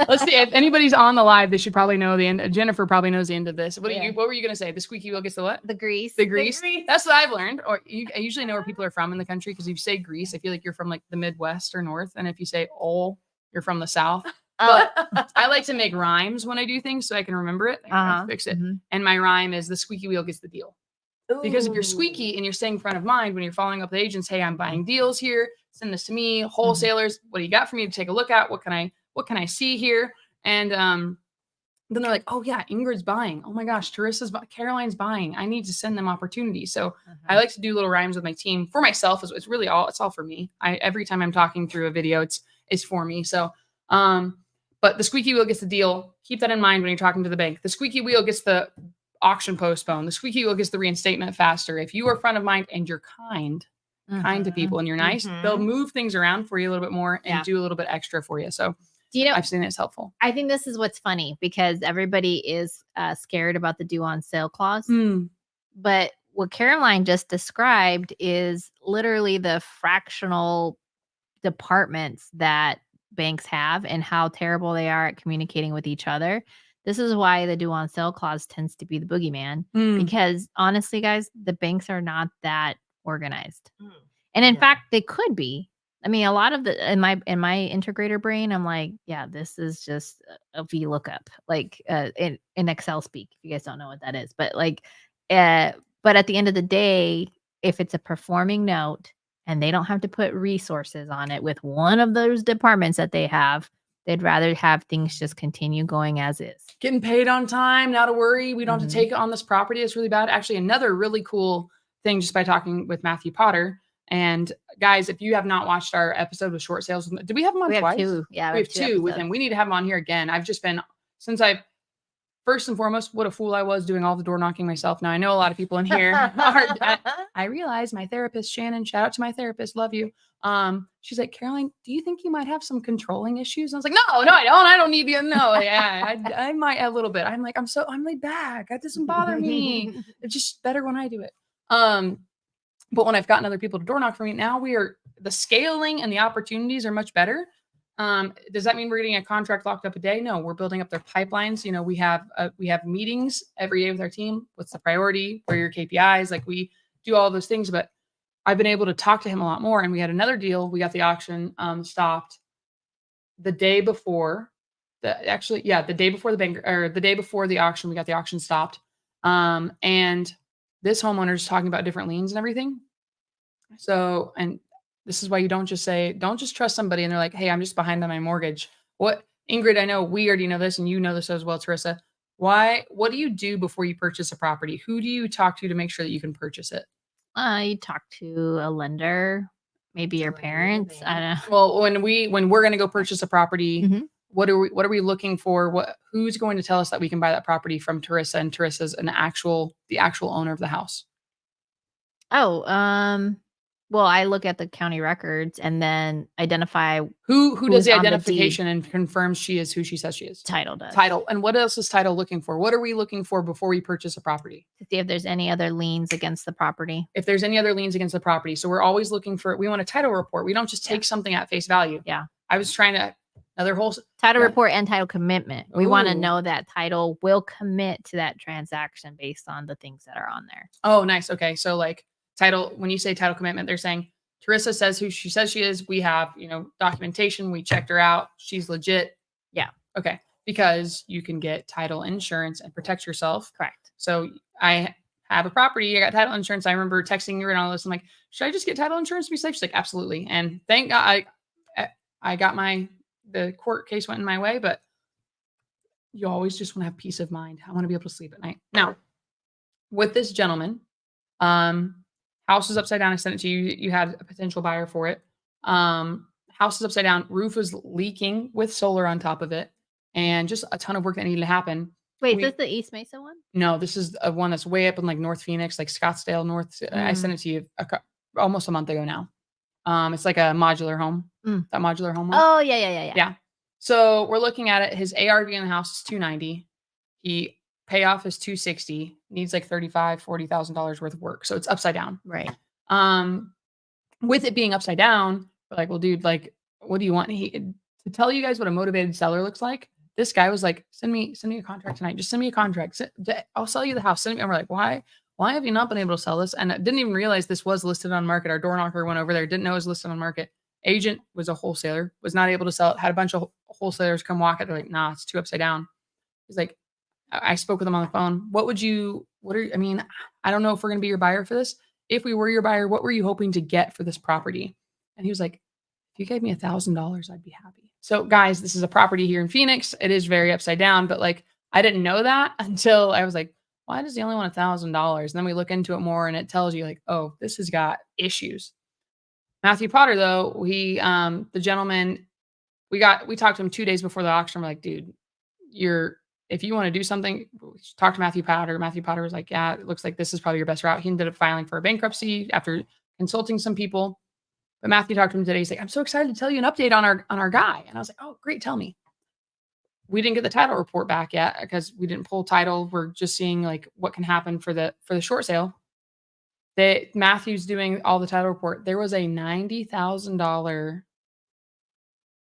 Let's see. If anybody's on the live, they should probably know the end. Jennifer probably knows the end of this. What were you going to say? The squeaky wheel gets the what? The grease. The grease. That's what I've learned. Or I usually know where people are from in the country because if you say grease, I feel like you're from like the Midwest or North. And if you say you're from the South. But I like to make rhymes when I do things so I can remember it. I fix it. And my rhyme is the squeaky wheel gets the deal. Because if you're squeaky and you're staying front of mind when you're following up with agents, hey, I'm buying deals here. Send this to me. Wholesalers, what do you got for me to take a look at? What can I see here? And then they're like, oh yeah, Ingrid's buying. Oh my gosh, Caroline's buying. I need to send them opportunities. So I like to do little rhymes with my team for myself. It's really it's all for me. Every time I'm talking through a video, it's for me. So, but the squeaky wheel gets the deal. Keep that in mind when you're talking to the bank. The squeaky wheel gets the auction postponed. The squeaky wheel gets the reinstatement faster. If you are front of mind and you're kind to people and you're nice, they'll move things around for you a little bit more and do a little bit extra for you. So I've seen it's helpful. I think this is what's funny because everybody is scared about the due on sale clause. But what Caroline just described is literally the fractional departments that banks have and how terrible they are at communicating with each other. This is why the due on sale clause tends to be the boogeyman because honestly, guys, the banks are not that organized. And in fact, they could be. I mean, a lot of in my integrator brain, I'm like, yeah, this is just a VLOOKUP, like in Excel speak, if you guys don't know what that is. But but at the end of the day, if it's a performing note and they don't have to put resources on it with one of those departments that they have, they'd rather have things just continue going as is. Getting paid on time, not to worry. We don't have to take it on this property. It's really bad. Actually, another really cool thing just by talking with Matthew Potter. And guys, if you have not watched our episode with short sales, did we have him on twice? We have two. Yeah, we have two with him. We need to have him on here again. I've just been, first and foremost, what a fool I was doing all the door knocking myself. Now I know a lot of people in here I realize my therapist, Shannon, shout out to my therapist. Love you. She's like, Caroline, do you think you might have some controlling issues? I was like, no, I don't. I don't need you. No, yeah, I might have a little bit. I'm like, I'm laid back. That doesn't bother me. It's just better when I do it. But when I've gotten other people to door knock for me, now the scaling and the opportunities are much better. Does that mean we're getting a contract locked up a day? No, we're building up their pipelines. You know, we have meetings every day with our team. What's the priority? What are your KPIs? Like we do all those things, but I've been able to talk to him a lot more. And we had another deal. We got the auction stopped the day before the day before the bank or the day before the auction, we got the auction stopped. And this homeowner is talking about different liens and everything. So, and this is why you don't just trust somebody and they're like, hey, I'm just behind on my mortgage. What, Ingrid, I know we already know this and you know this as well, Teresa. What do you do before you purchase a property? Who do you talk to make sure that you can purchase it? You talk to a lender, maybe your parents. I don't know. Well, when we're going to go purchase a property, what are we looking for? Who's going to tell us that we can buy that property from Teresa and Teresa's the actual owner of the house? Well, I look at the county records and then identify who does the identification and confirms she is who she says she is. Title does. Title. And what else is title looking for? What are we looking for before we purchase a property? To see if there's any other liens against the property. If there's any other liens against the property. So we're always looking we want a title report. We don't just take something at face value. Yeah. I was trying to, Another whole Title yeah. report and title commitment. We want to Ooh. know that title will commit to that transaction based on the things that are on there. Oh, nice. Okay. So like title, when you say title commitment, they're saying Teresa says who she says she is. We have, documentation. We checked her out. She's legit. Yeah. Okay. Because you can get title insurance and protect yourself. Correct. So I have a property. I got title insurance. I remember texting her and all this. I'm like, should I just get title insurance to be safe? She's like, absolutely. And thank God I got the court case went in my way, but you always just want to have peace of mind. I want to be able to sleep at night. Now, with this gentleman, house is upside down. I sent it to you. You had a potential buyer for it. House is upside down. Roof is leaking with solar on top of it, and just a ton of work that needed to happen. Wait, is this the East Mesa one? No, this is one that's way up in like North Phoenix, like Scottsdale, North. I sent it to you almost a month ago now. It's like a modular home. That modular home. Oh, yeah. Yeah. So we're looking at it. His ARV in the house is $290. He payoff is $260. Needs like $40,000 worth of work. So it's upside down. Right. With it being upside down, we're like, well, dude, like, what do you want? To tell you guys what a motivated seller looks like. This guy was like, send me a contract tonight. Just send me a contract. I'll sell you the house. And we're like, why have you not been able to sell this? And I didn't even realize this was listed on market. Our door knocker went over there. Didn't know it was listed on market. Agent was a wholesaler, was not able to sell it. Had a bunch of wholesalers come walk it. They're like, nah, it's too upside down. He's like, I spoke with him on the phone. I don't know if we're going to be your buyer for this. If we were your buyer, what were you hoping to get for this property? And he was like, if you gave me $1,000, I'd be happy. So guys, this is a property here in Phoenix. It is very upside down, but like, I didn't know that until I was like, why does he only want $1,000? And then we look into it more and it tells you like, oh, this has got issues. Matthew Potter, though, the gentleman, we talked to him 2 days before the auction. We're like, dude, if you want to do something, talk to Matthew Potter. Matthew Potter was like, yeah, it looks like this is probably your best route. He ended up filing for a bankruptcy after consulting some people. But Matthew talked to him today. He's like, I'm so excited to tell you an update on our guy. And I was like, oh, great. Tell me. We didn't get the title report back yet because we didn't pull title. We're just seeing like what can happen for the short sale. Matthew's doing all the title report. There was a $90,000,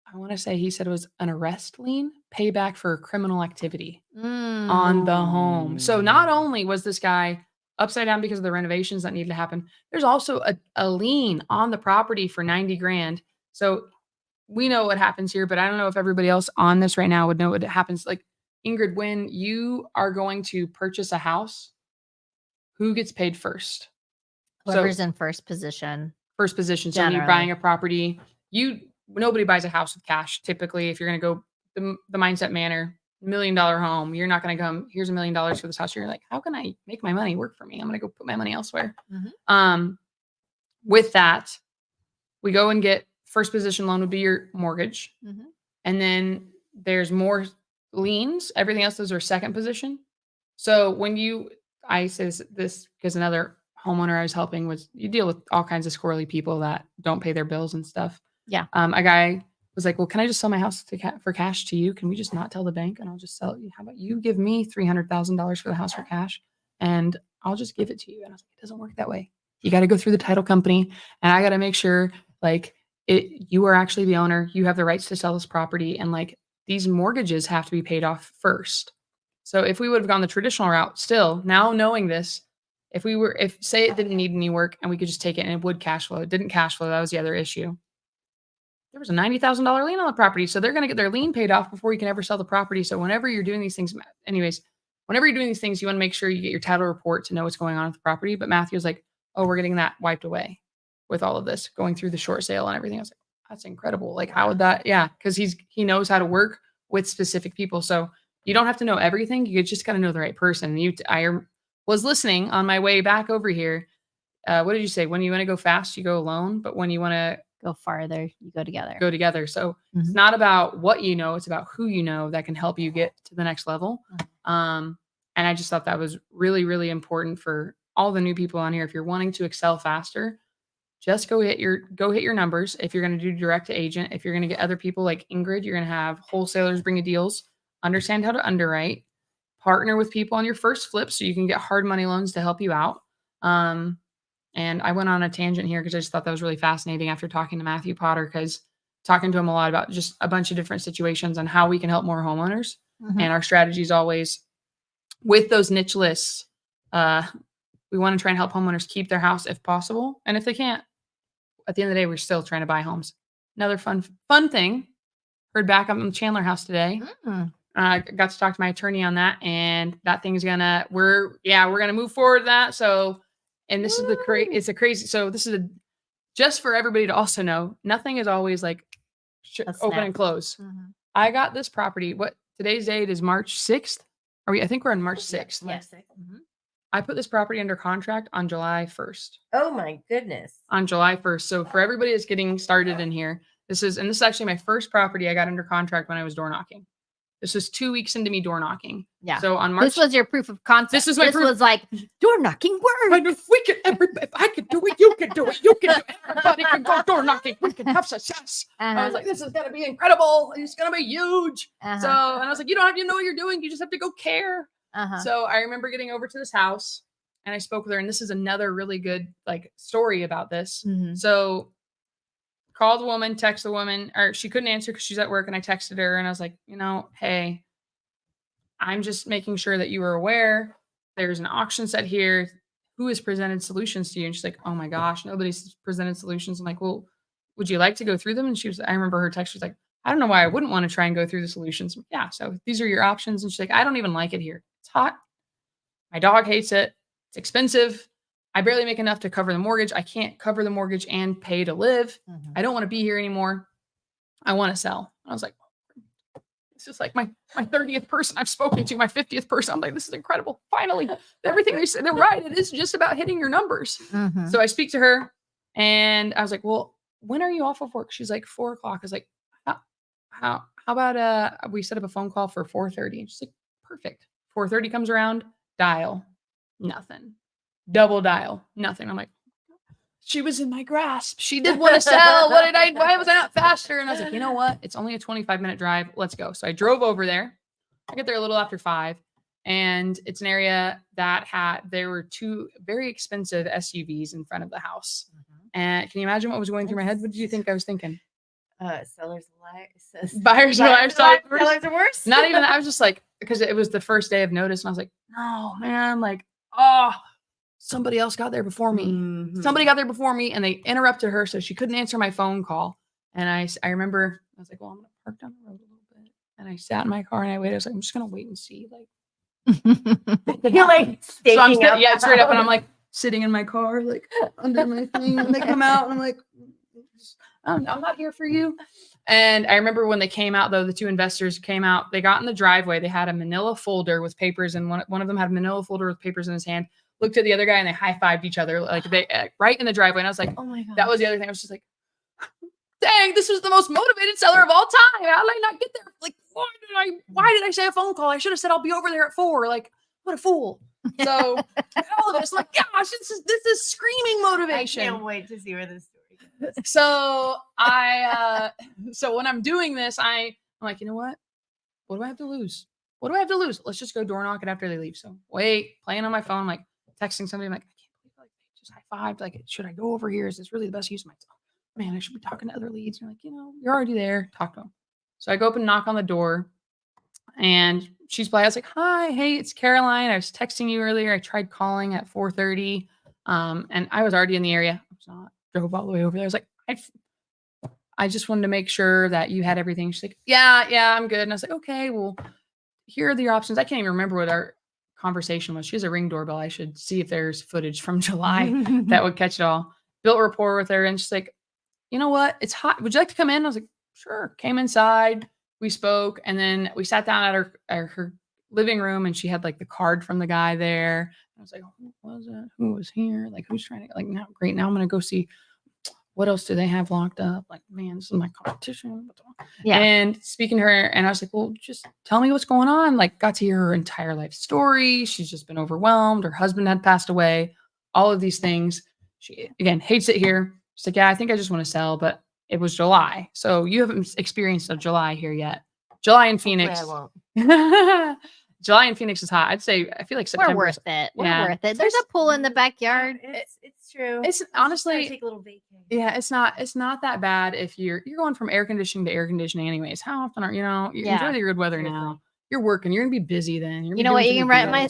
I want to say he said it was an arrest lien payback for criminal activity on the home. So not only was this guy upside down because of the renovations that needed to happen, there's also a lien on the property for $90,000. So we know what happens here, but I don't know if everybody else on this right now would know what happens. Like, Ingrid, when you are going to purchase a house, who gets paid first? Whoever's in first position. First position. So when you're buying a property, nobody buys a house with cash. Typically, if you're going to go the mindset manner, $1 million home, you're not going to come, here's $1 million for this house. You're like, how can I make my money work for me? I'm going to go put my money elsewhere. With that, we go and get first position loan would be your mortgage. And then there's more liens. Everything else, those are second position. So I say this because another homeowner I was helping you deal with all kinds of squirrely people that don't pay their bills and stuff. Yeah. A guy was like, well, can I just sell my house for cash to you? Can we just not tell the bank and I'll just sell it? How about you give me $300,000 for the house for cash and I'll just give it to you? And I was like, it doesn't work that way. You got to go through the title company and I got to make sure like you are actually the owner. You have the rights to sell this property and like these mortgages have to be paid off first. So if we would have gone the traditional route still, now knowing this, if say it didn't need any work and we could just take it and it would cash flow, it didn't cash flow. That was the other issue. There was a $90,000 lien on the property. So they're going to get their lien paid off before you can ever sell the property. So whenever you're doing these things, you want to make sure you get your title report to know what's going on with the property. But Matthew was like, oh, we're getting that wiped away with all of this going through the short sale and everything. I was like, that's incredible. Like, how would that? Yeah. Cause he knows how to work with specific people. So you don't have to know everything. You just got to know the right person. I was listening on my way back over here. What did you say? When you want to go fast, you go alone. But when you want to go farther, you go together. So it's not about what you know, it's about who you know that can help you get to the next level. And I just thought that was really, really important for all the new people on here. If you're wanting to excel faster, just go hit your numbers. If you're going to do direct to agent, if you're going to get other people like Ingrid, you're going to have wholesalers bring you deals, understand how to underwrite, partner with people on your first flip so you can get hard money loans to help you out. And I went on a tangent here because I just thought that was really fascinating after talking to Matthew Potter, because talking to him a lot about just a bunch of different situations on how we can help more homeowners. Mhm. And our strategy is always with those niche lists. We want to try and help homeowners keep their house if possible. And if they can't, at the end of the day, we're still trying to buy homes. Another fun thing, heard back on the Chandler house today. Mm. Got to talk to my attorney on that, and that thing's we're gonna move forward with that. So, and this is it's a crazy. So this is just for everybody to also know, nothing is always like A open snap. and close. Mhm. I got this property. What today's date is March 6th. I think we're on March 6th. Yes. Mhm. I put this property under contract on July 1st. Oh my goodness. On July 1st. So for everybody that's getting started in here, this is actually my first property I got under contract when I was door knocking. This was 2 weeks into me door knocking. Yeah. So on March, This was your proof of concept. This was my proof. was like door knocking work. But if I could do it, you can do it. You can do it. Everybody can go door knocking. We can have success. I was like, this is gonna be incredible. It's gonna be huge. Uh-huh. So, and I was like, you don't have to know what you're doing. You just have to go care. Uh-huh. So I remember getting over to this house and I spoke with her, and this is another really good like story about this. Mhm. So called the woman, text the woman, or she couldn't answer because she's at work, and I texted her and I was like, hey, I'm just making sure that you are aware there's an auction set here. Who has presented solutions to you? And she's like, oh my gosh, nobody's presented solutions. I'm like, well, would you like to go through them? And I remember her text was like, I don't know why I wouldn't want to try and go through the solutions. I'm like, yeah, so these are your options. And she's like, I don't even like it here. It's hot. My dog hates it. It's expensive. I barely make enough to cover the mortgage. I can't cover the mortgage and pay to live. Mhm. I don't want to be here anymore. I want to sell. I was like, this is like my 30th person I've spoken to, my 50th person. I'm like, this is incredible. Finally, everything they said, they're right. It is just about hitting your numbers. Mhm. So I speak to her and I was like, well, when are you off of work? She's like 4:00. I was like, how about we set up a phone call for 4:30? And she's like, perfect. 4:30 comes around, dial, nothing. Double dial, nothing. I'm like, she was in my grasp. She did want to sell. Why was I not faster? And I was like, you know what? It's only a 25-minute drive. Let's go. So I drove over there. I get there a little after 5. And it's an area that there were 2 very expensive SUVs in front of the house. Mhm. And can you imagine what was going through my head? What did you think I was thinking? Sellers lie. Buyers are liars. Sellers are worse. Not even that. I was just like, because it was the first day of notice. And I was like, no, man, like, oh, somebody else got there before me. Mhm. Somebody got there before me and they interrupted her. So she couldn't answer my phone call. And I remember I was like, well, I'm going to park down the road a little bit. And I sat in my car and I waited. I was like, I'm just going to wait and see. Like, You're like so I'm staking up. yeah, straight up. And I'm like sitting in my car, like under my thing. And they come out and I'm like, I'm not here for you. And I remember when they came out, though, the 2 investors came out, they got in the driveway. They had a manila folder with papers. And one of them had a manila folder with papers in his hand, looked at the other guy and they high-fived each other like they right in the driveway. And I was like, Oh my god. that was the other thing. I was just like, dang, this was the most motivated seller of all time. How did I not get there? Like, why did I say a phone call? I should have said I'll be over there at 4. Like, what a fool. So all of this, like, gosh, this is screaming motivation. I can't wait to see where this story goes. So so when I'm doing this, I'm like, you know what? What do I have to lose? What do I have to lose? Let's just go door knock it after they leave. So playing on my phone, like texting somebody, I'm like, I can't believe like they just high-fived. Like, should I go over here? Is this really the best use of my time? Man, I should be talking to other leads. And you're like, you're already there. Talk to them. So I go up and knock on the door and she's by. I was like, hi, hey, it's Caroline. I was texting you earlier. I tried calling at 4:30. And I was already in the area. I was not drove all the way over there. I was like, I just wanted to make sure that you had everything. She's like, yeah, I'm good. And I was like, okay, well, here are the options. I can't even remember what our conversation was. She has a Ring doorbell. I should see if there's footage from July that would catch it all. Built rapport with her. And she's like, you know what? It's hot. Would you like to come in? I was like, sure. Came inside. We spoke. And then we sat down at her living room and she had like the card from the guy there. I was like, who was it? Who was here? Like, who's trying to, like, now, great. Now I'm going to go see what else do they have locked up? Like, man, this is my competition. Yeah. And speaking to her, and I was like, well, just tell me what's going on. Like, got to hear her entire life story. She's just been overwhelmed. Her husband had passed away. All of these things. She, again, hates it here. She's like, yeah, I think I just want to sell, but it was July. So you haven't experienced a July here yet. July in Phoenix. Hopefully I won't. July in Phoenix is hot. I'd say I feel like We're September. worth it. We're yeah. worth it. There's a pool in the backyard. It's true. It's Just gotta honestly, take a little vacation. yeah, it's not that bad if you're going from air conditioning to air conditioning anyways. How often are you Yeah. enjoy the good weather now? You're working. You're gonna be busy then. You're You gonna know be what? doing You can something rent my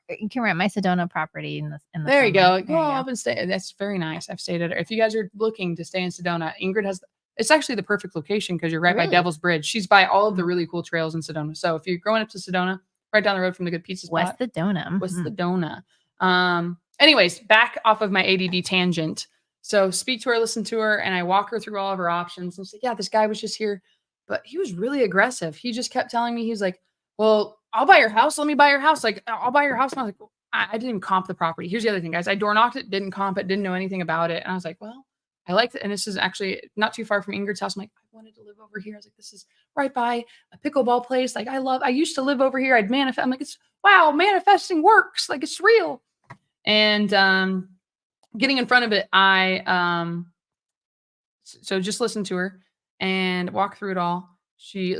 good. you can rent my Sedona property in the There you summer. go. Go up and stay. That's very nice. I've stayed at it. If you guys are looking to stay in Sedona, Ingrid has. It's actually the perfect location because you're right by Really? Devil's Bridge. She's by all of the really cool trails in Sedona. So if you're going up to Sedona, right down the road from the good pizza spot, West Sedona. West Mhm. Sedona. Anyways, back off of my ADD tangent. So speak to her, listen to her, and I walk her through all of her options. And she's like, yeah, this guy was just here, but he was really aggressive. He just kept telling me, he's like, well, I'll buy your house. Let me buy your house. Like, I'll buy your house. And I was like, well, I didn't comp the property. Here's the other thing, guys. I door knocked it, didn't comp it, didn't know anything about it. And I was like, well, I like it. And this is actually not too far from Ingrid's house. I'm like, I wanted to live over here. I was like, this is right by a pickleball place. Like, I used to live over here. I'd manifest. I'm like, wow, manifesting works. Like, it's real. And getting in front of it, so just listen to her and walk through it all. She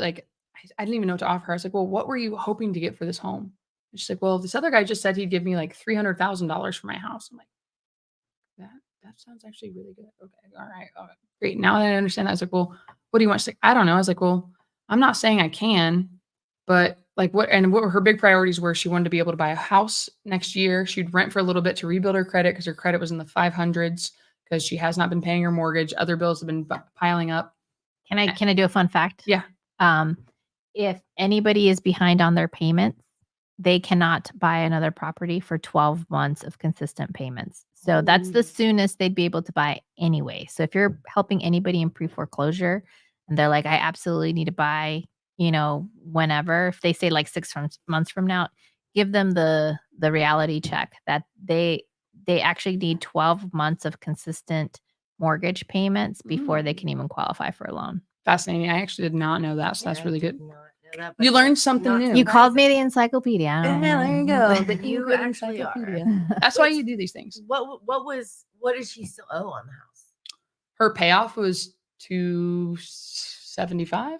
I didn't even know what to offer her. I was like, well, what were you hoping to get for this home? And she's like, well, this other guy just said he'd give me like $300,000 for my house. I'm like, that sounds actually really good. Okay, all right, great. Now that I understand that, I was like, well, what do you want? She's like, I don't know. I was like, well, I'm not saying I can, but like what her big priorities were. She wanted to be able to buy a house next year. She'd rent for a little bit to rebuild her credit because her credit was in the 500s because she has not been paying her mortgage. Other bills have been piling up. Can I do a fun fact? Yeah. If anybody is behind on their payments, they cannot buy another property for 12 months of consistent payments. So that's the soonest they'd be able to buy anyway. So if you're helping anybody in pre-foreclosure and they're like, I absolutely need to buy, whenever, if they say like 6 months from now, give them the reality check that they actually need 12 months of consistent mortgage payments before they can even qualify for a loan. Fascinating. I actually did not know that. So that's really good. That, You learned something new. You called me the encyclopedia. Yeah, there you go. But you Good actually are. encyclopedia. That's why you do these things. What did she still owe on the house? Her payoff was $275.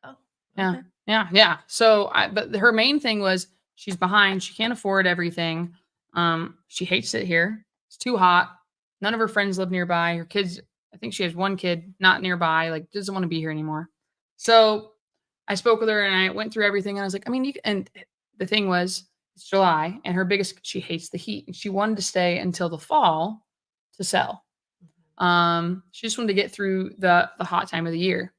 Oh, Yeah. Yeah. So, but her main thing was she's behind. She can't afford everything. She hates it here. It's too hot. None of her friends live nearby. Her kids, I think she has one kid not nearby, like doesn't want to be here anymore. So I spoke with her and I went through everything and I was like, I mean, and the thing was it's July and she hates the heat and she wanted to stay until the fall to sell. She just wanted to get through the hot time of the year.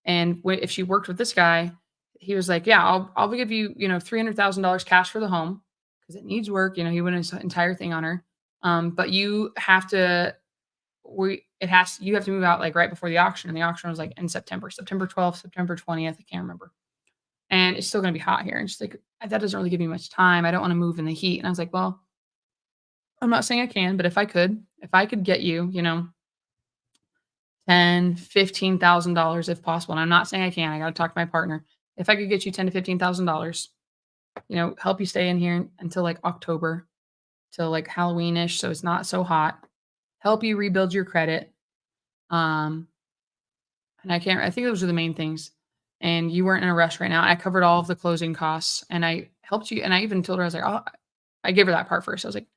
And if she worked with this guy, he was like, yeah, I'll give you, $300,000 cash for the home because it needs work. He went his entire thing on her. But you have to, you have to move out like right before the auction. And the auction was like in September 12th, September 20th. I can't remember. And it's still going to be hot here. And she's like, that doesn't really give me much time. I don't want to move in the heat. And I was like, well, I'm not saying I can, but if I could get you, $10,000-$15,000 if possible. And I'm not saying I can. I got to talk to my partner. If I could get you $10,000 to $15,000, help you stay in here until like October, till like Halloweenish, so it's not so hot. Help you rebuild your credit. And I think those are the main things. And you weren't in a rush right now. I covered all of the closing costs, and I helped you. And I even told her, I was like, oh, I gave her that part first. I was like,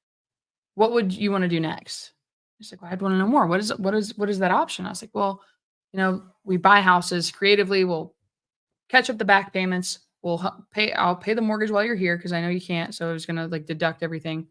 what would you want to do next? She's like, well, I'd want to know more. What is that option? I was like, well, we buy houses creatively. We'll catch up the back payments. I'll pay the mortgage while you're here because I know you can't. So I was gonna like deduct everything.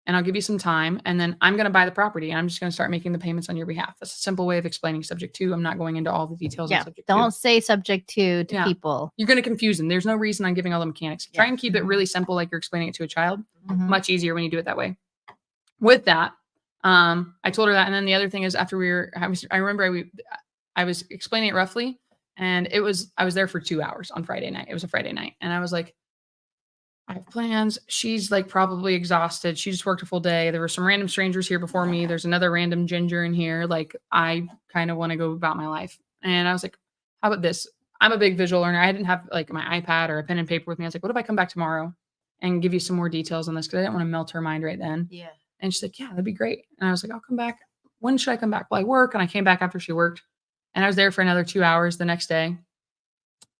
And I'll give you some time, and then I'm gonna buy the property, and I'm just gonna start making the payments on your behalf. That's a simple way of explaining subject to. I'm not going into all the details. Yeah, of subject don't to. say subject to people. You're gonna confuse them. There's no reason I'm giving all the mechanics. Try and keep it really simple, like you're explaining it to a child. Mhm. Much easier when you do it that way. With that, I told her that, and then the other thing is after I remember I was explaining it roughly, and I was there for 2 hours on Friday night. It was a Friday night, and I was like, I have plans. She's like probably exhausted. She just worked a full day. There were some random strangers here before me. There's another random ginger in here. Like I kind of want to go about my life. And I was like, how about this? I'm a big visual learner. I didn't have like my iPad or a pen and paper with me. I was like, what if I come back tomorrow and give you some more details on this? Because I didn't want to melt her mind right then. Yeah. And she's like, yeah, that'd be great. And I was like, I'll come back. When should I come back? Well, I work. And I came back after she worked. And I was there for another 2 hours the next day.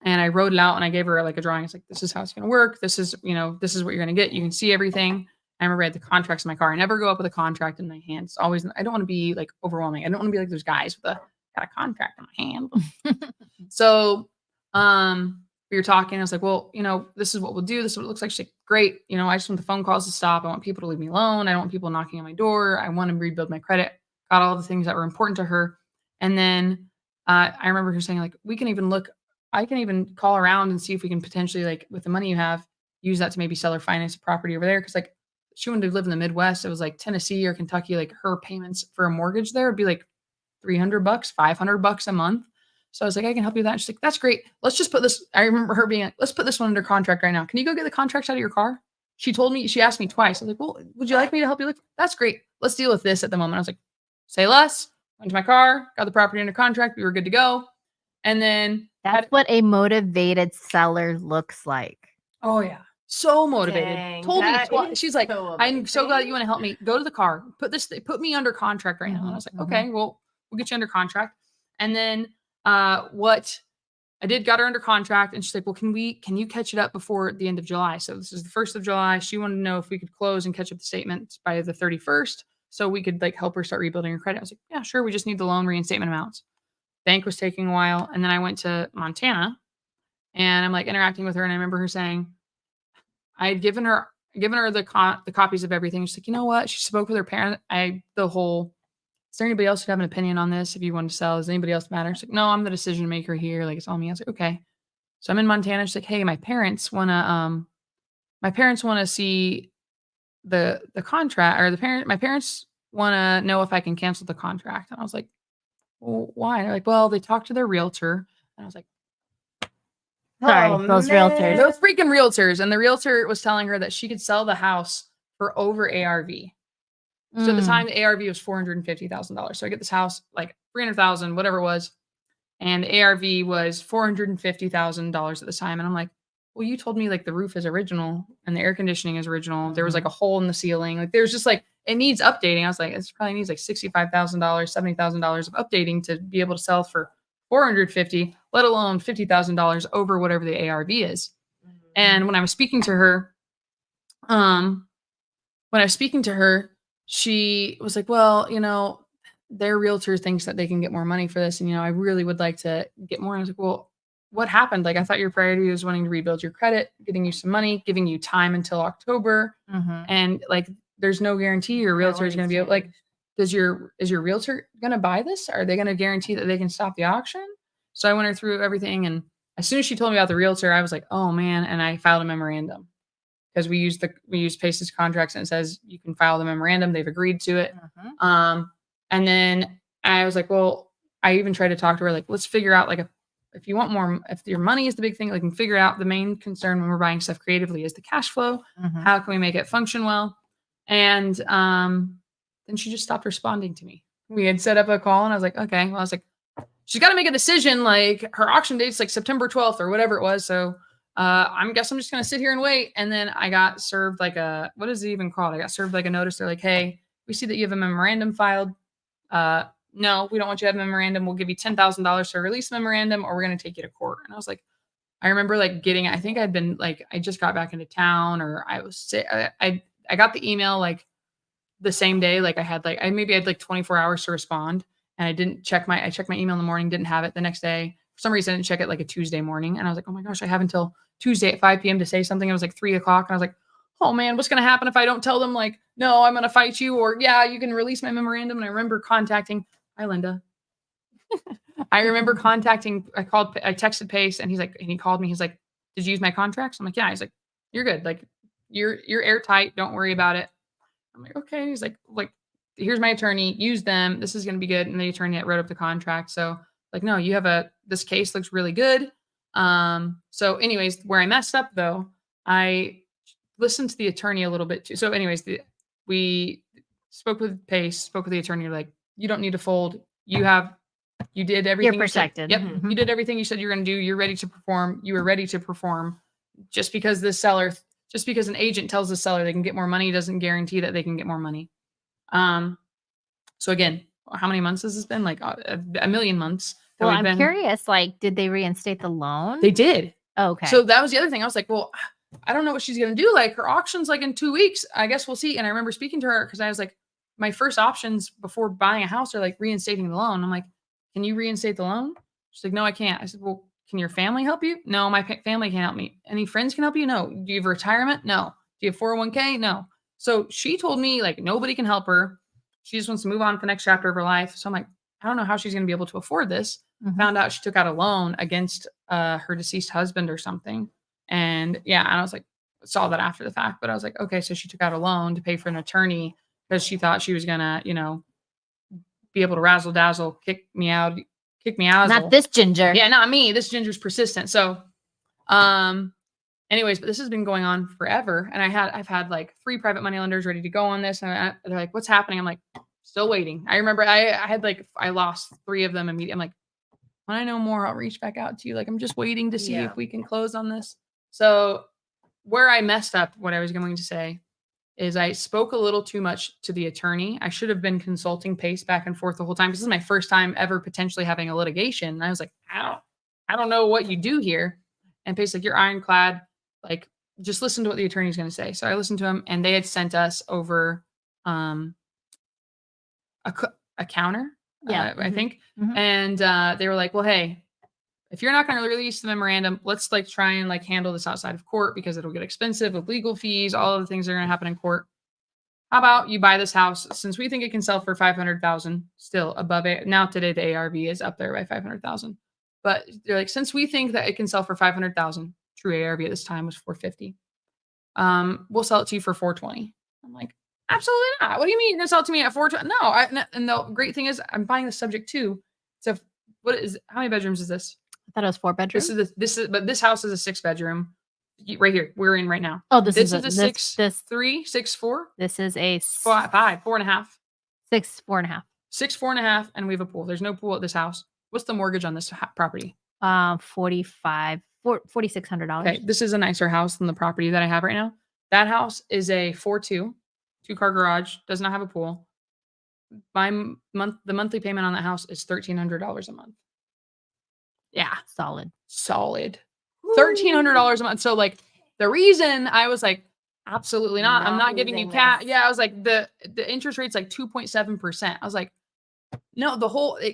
And I wrote it out and I gave her like a drawing. It's like, this is how it's going to work. This is, this is what you're going to get. You can see everything. I remember I had the contracts in my car. I never go up with a contract in my hand. It's always, I don't want to be like overwhelming. I don't want to be like those guys with got a contract in my hand. So, we were talking. I was like, well, this is what we'll do. This is what it looks like. She's like, great. I just want the phone calls to stop. I want people to leave me alone. I don't want people knocking on my door. I want to rebuild my credit. Got all the things that were important to her. And then I remember her saying like, I can even call around and see if we can potentially, like, with the money you have, use that to maybe sell or finance a property over there. Cause like she wanted to live in the Midwest. It was like Tennessee or Kentucky. Like her payments for a mortgage there would be like $300, $500 a month. So I was like, I can help you with that. And she's like, that's great. Let's just put this. I remember her being like, let's put this one under contract right now. Can you go get the contracts out of your car? She asked me twice. I was like, well, would you like me to help you look? That's great. Let's deal with this at the moment. I was like, say less. Went to my car, got the property under contract. We were good to go. And then That's what a motivated seller looks like. oh yeah, so motivated. Dang, Told me that twice. is She's like, so I'm so glad amazing. you want to help me. Go to the car. Put me under contract right now. And I was like, okay, well, we'll get you under contract. And then what I did got her under contract, and she's like, well, can you catch it up before the end of July? So this is the 1st of July. She wanted to know if we could close and catch up the statements by the 31st, so we could like help her start rebuilding her credit. I was like, yeah, sure. We just need the loan reinstatement amounts. Bank was taking a while, and then I went to Montana, and I'm like interacting with her, and I remember her saying, I had given her the copies of everything. She's like, you know what? She spoke with her parent. Is there anybody else who'd have an opinion on this? If you wanted to sell, does anybody else matter? She's like, no, I'm the decision maker here. Like, it's all me. I was like, okay. So I'm in Montana. She's like, hey, my parents wanna see the contract, or my parents wanna know if I can cancel the contract. And I was like, well, why? And they're like, well, they talked to their realtor. And I was like, Sorry, those realtors. those freaking realtors. And the realtor was telling her that she could sell the house for over ARV. So at the time, the ARV was $450,000. So I get this house, like $300,000, whatever it was. And the ARV was $450,000 at the time. And I'm like, well, you told me like the roof is original and the air conditioning is original. There was like a hole in the ceiling. Like there's just like, it needs updating. I was like, it probably needs like $65,000, $70,000 of updating to be able to sell for $450,000, let alone $50,000 over whatever the ARV is. And when I was speaking to her, she was like, well, their realtor thinks that they can get more money for this. And, I really would like to get more. And I was like, well, what happened? Like, I thought your priority was wanting to rebuild your credit, getting you some money, giving you time until October. And like, there's no guarantee your realtor is going to be able, like, is your realtor going to buy this? Are they going to guarantee that they can stop the auction? So I went her through everything. And as soon as she told me about the realtor, I was like, oh man. And I filed a memorandum. Because we use Pace's contracts, and it says you can file the memorandum. They've agreed to it. And then I was like, well, I even tried to talk to her, like, let's figure out, like, if you want more, if your money is the big thing, like, we can figure out the main concern when we're buying stuff creatively is the cash flow. How can we make it function well? And then she just stopped responding to me. We had set up a call, and I was like, okay. Well, I was like, she's got to make a decision. Like, her auction date's like September 12th or whatever it was. So I'm just going to sit here and wait. And then I got served like what is it even called? I got served like a notice. They're like, hey, we see that you have a memorandum filed. No, we don't want you to have a memorandum. We'll give you $10,000 to release the memorandum, or we're going to take you to court. And I was like, I remember like I think I'd been like, I just got back into town, or I was sick. I got the email like the same day. Like I had like 24 hours to respond, and I checked my email in the morning, didn't have it the next day. For some reason, I didn't check it like a Tuesday morning. And I was like, oh my gosh, I have until Tuesday at 5 p.m. to say something. It was like 3 o'clock. And I was like, oh man, what's going to happen if I don't tell them, like, no, I'm going to fight you, or yeah, you can release my memorandum. And I remember contacting, hi, Linda. I remember I texted Pace, and he called me. He's like, did you use my contracts? I'm like, yeah. He's like, you're good. Like you're airtight. Don't worry about it. I'm like, okay. He's like, here's my attorney, use them. This is going to be good. And the attorney that wrote up the contract. So like, no, you have this case looks really good. So anyways, where I messed up though, I listened to the attorney a little bit too. So anyways, we spoke with Pace, spoke with the attorney, like, you don't need to fold. You did everything. You're protected. Yep. You did everything you said you were going to do. You're ready to perform. You were ready to perform. Just because an agent tells the seller they can get more money doesn't guarantee that they can get more money. So again, how many months has this been? Like a million months. Well, we've I'm been- curious, like, did they reinstate the loan? They did. Oh, okay. So that was the other thing. I was like, well, I don't know what she's going to do. Like her auction's like in 2 weeks. I guess we'll see. And I remember speaking to her because I was like, my first options before buying a house are like reinstating the loan. I'm like, can you reinstate the loan? She's like, no, I can't. I said, well, can your family help you? No, my family can't help me. Any friends can help you? No. Do you have retirement? No. Do you have 401k? No. So she told me like nobody can help her. She just wants to move on to the next chapter of her life. So I'm like, I don't know how she's going to be able to afford this. Mhm. Found out she took out a loan against her deceased husband or something. And yeah, and I was like, saw that after the fact, but I was like, okay, so she took out a loan to pay for an attorney because she thought she was gonna, be able to razzle dazzle, kick me out. Not this ginger. Yeah, not me. This ginger's persistent. So, anyways, but this has been going on forever, and I've had like 3 private money lenders ready to go on this, and they're like, "What's happening?" I'm like, "Still waiting." I remember I lost 3 of them immediately. I'm like, when I know more, I'll reach back out to you. Like, I'm just waiting to see if we can close on this. So, where I messed up, what I was going to say, is I spoke a little too much to the attorney. I should have been consulting Pace back and forth the whole time. This is my first time ever potentially having a litigation. And I was like, I don't know what you do here. And Pace like, you're ironclad. Like, just listen to what the attorney's going to say. So I listened to him, and they had sent us over a counter, I think. Mhm. And they were like, well, hey, if you're not going to release the memorandum, let's like try and like handle this outside of court because it'll get expensive with legal fees, all of the things that are going to happen in court. How about you buy this house since we think it can sell for 500,000, still above it. Now today the ARV is up there by 500,000, but they're like, since we think that it can sell for 500,000, true ARV at this time was 450. We'll sell it to you for 420. I'm like, absolutely not. What do you mean you're going to sell it to me at 420? No. And the great thing is I'm buying the subject too. So how many bedrooms is this? I thought it was 4 bedrooms. But this house is a 6-bedroom. Right here, we're in right now. Oh, this is a this 6.3, 6.4, This is a 5, 4.5, 6, 4.5. 6, 4.5, and we have a pool. There's no pool at this house. What's the mortgage on this property? $4,600. Okay, this is a nicer house than the property that I have right now. That house is a 4.2, 2-car garage, does not have a pool. The monthly payment on that house is $1,300 a month. Yeah, Solid. $1,300 a month. So like the reason I was like, absolutely not. I'm not giving you losing cash. this. Yeah, I was like the interest rate's like 2.7%. I was like, no,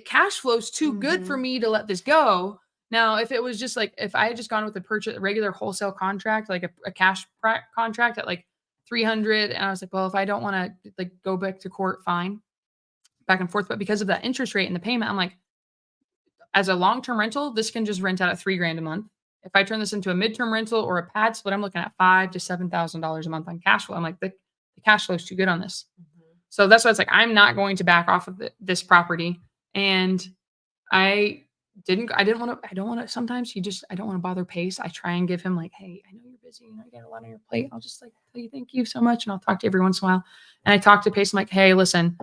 cash flows too good for me to let this go. Now, if it was just like if I had just gone with a regular wholesale contract, like a cash contract at like 300, and I was like, well, if I don't want to like go back to court, fine, back and forth. But because of that interest rate and the payment, I'm like, as a long-term rental, this can just rent out at $3,000 a month. If I turn this into a midterm rental or a pad split, I'm looking at $5,000 to $7,000 a month on cash flow. I'm like, the cash flow is too good on this. So that's why it's like, I'm not going to back off of this property. And I don't want to, sometimes I don't want to bother Pace. I try and give him like, hey, I know you're busy, you got a lot on your plate. I'll just like tell you, thank you so much. And I'll talk to you every once in a while. And I talk to Pace. I'm like, hey, listen,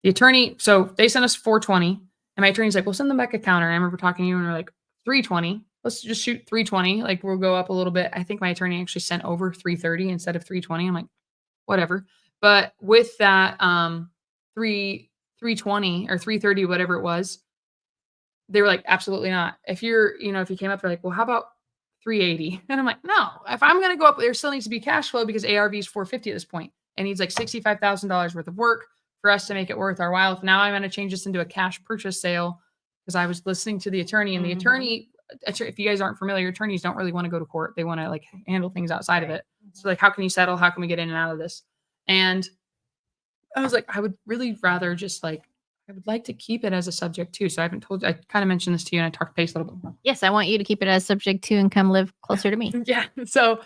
the attorney, so they sent us 420. And my attorney's like, we'll send them back a counter. And I remember talking to you and we're like, 320. Let's just shoot 320. Like we'll go up a little bit. I think my attorney actually sent over 330 instead of 320. I'm like, whatever. But with that 320 or 330, whatever it was, they were like, absolutely not. If you came up, they're like, well, how about 380? And I'm like, no, if I'm going to go up, there still needs to be cash flow because ARV is 450 at this point. It needs like $65,000 worth of work for us to make it worth our while. If now I'm going to change this into a cash purchase sale, because I was listening to the attorney, and the attorney, if you guys aren't familiar, attorneys don't really want to go to court. They want to like handle things outside of it. So like, how can you settle? How can we get in and out of this? And I was like, I would really rather just like, I would like to keep it as a subject too. So I haven't told you, I kind of mentioned this to you, and I talked to Pace a little bit more. Yes, I want you to keep it as subject to and come live closer to me. Yeah. So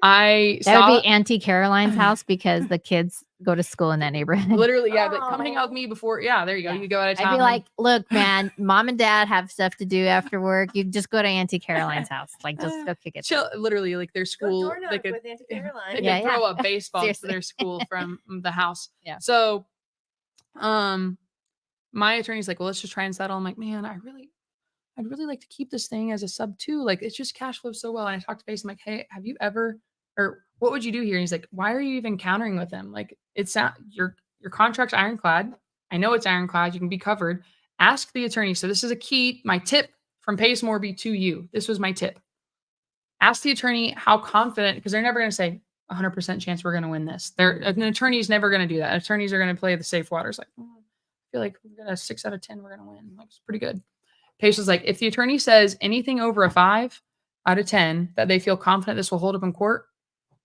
that That would be Auntie Caroline's house because the kids go to school in that neighborhood. literally, yeah. But come hang out with me before. Yeah, there you go. Yeah. You go out of town. I'd be like, look, man, mom and dad have stuff to do after work. You just go to Auntie Caroline's house. Like, just go kick it. chill. Literally, like their Go school. door knock They could with Auntie Caroline. they Yeah, could throw a baseball to Seriously. their school from the house. Yeah. So, my attorney's like, well, let's just try and settle. I'm like, man, I'd really like to keep this thing as a sub too. Like, it's just cash flows so well. And I talked to Pace. I'm like, hey, have you ever, or what would you do here? And he's like, why are you even countering with him? Like, it's not your contract's ironclad. I know it's ironclad. You can be covered. ask the attorney. So this is a key, my tip from Pace Morby to you. This was my tip. Ask the attorney how confident, because they're never going to say 100% chance we're going to win this. An attorney's never going to do that. Attorneys are going to play the safe waters. Like, I feel like we got a 6 out of 10. We're going to win. Like, it's pretty good. Pace was like, if the attorney says anything over a 5 out of 10 that they feel confident this will hold up in court,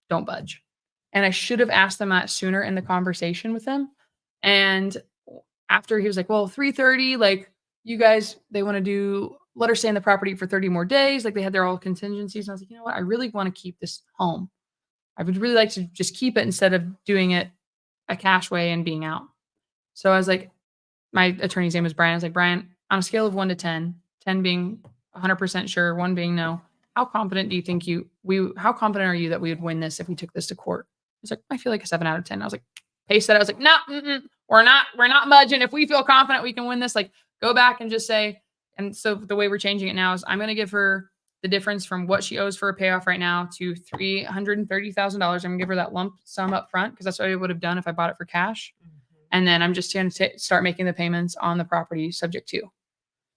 don't budge. And I should have asked them that sooner in the conversation with them. And after he was like, well, 3:30, like you guys, they want to let her stay in the property for 30 more days. Like they had their all contingencies. And I was like, you know what? I really want to keep this home. I would really like to just keep it instead of doing it a cash way and being out. So I was like, my attorney's name was Brian. I was like, Brian, on a scale of 1 to 10, 10 being 100% sure, 1 being no, how confident do you think how confident are you that we would win this if we took this to court? He's like, I feel like a 7 out of 10. I was like, Pace said, I was like, no, we're not budging. If we feel confident we can win this, like go back and just say, and so the way we're changing it now is I'm going to give her the difference from what she owes for a payoff right now to $330,000. I'm going to give her that lump sum up front because that's what I would have done if I bought it for cash. And then I'm just going to start making the payments on the property subject to.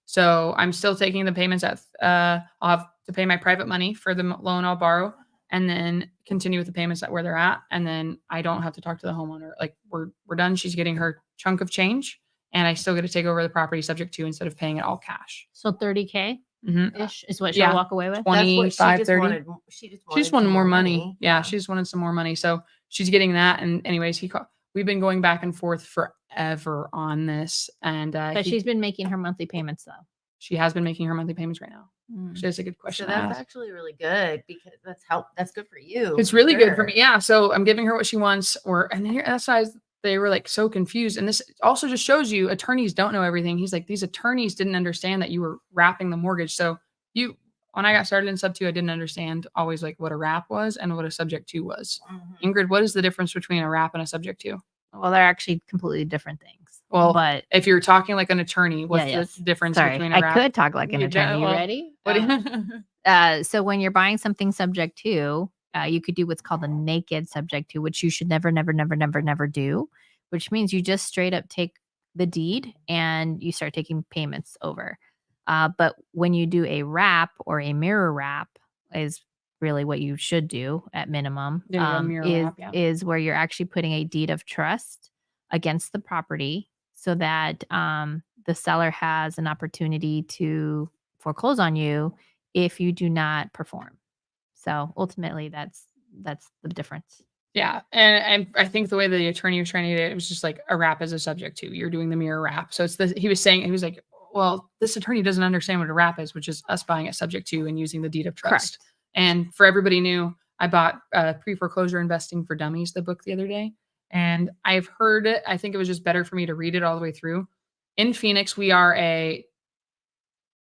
So I'm still taking the payments at, I'll have to pay my private money for the loan I'll borrow and then continue with the payments at where they're at. And then I don't have to talk to the homeowner. Like we're done. She's getting her chunk of change and I still get to take over the property subject to instead of paying it all cash. So 30K Mm-hmm. ish is what she'll walk away with. 25, 30. She just wanted more money. Yeah, she just wanted some more money. So she's getting that. And anyways, we've been going back and forth forever on this. And but she's been making her monthly payments though. She has been making her monthly payments right now. She has a good question. So that's actually really good because that's good for you. It's really good for me. Yeah. So I'm giving her what she wants. That's why they were like so confused. And this also just shows you attorneys don't know everything. He's like, these attorneys didn't understand that you were wrapping the mortgage. So when I got started in sub 2, I didn't understand always like what a wrap was and what a subject to was. Mm-hmm. Ingrid, what is the difference between a wrap and a subject to? Well, they're actually completely different things. Well, but if you're talking like an attorney, what's the difference between a wrap? I could talk like an attorney. You ready? So when you're buying something subject to, you could do what's called a naked subject to, which you should never do, which means you just straight up take the deed and you start taking payments over. But when you do a wrap or a mirror wrap is really what you should do at minimum, is where you're actually putting a deed of trust against the property so that the seller has an opportunity to foreclose on you if you do not perform. So ultimately that's the difference. Yeah. And I think the way the attorney was trying to get it was just like a wrap as a subject to. You're doing the mirror wrap. So he was like, well, this attorney doesn't understand what a wrap is, which is us buying it subject to and using the deed of trust. Correct. And for everybody new, I bought Pre-Foreclosure Investing for Dummies, the book, the other day. And I've heard it. I think it was just better for me to read it all the way through. In Phoenix, we are a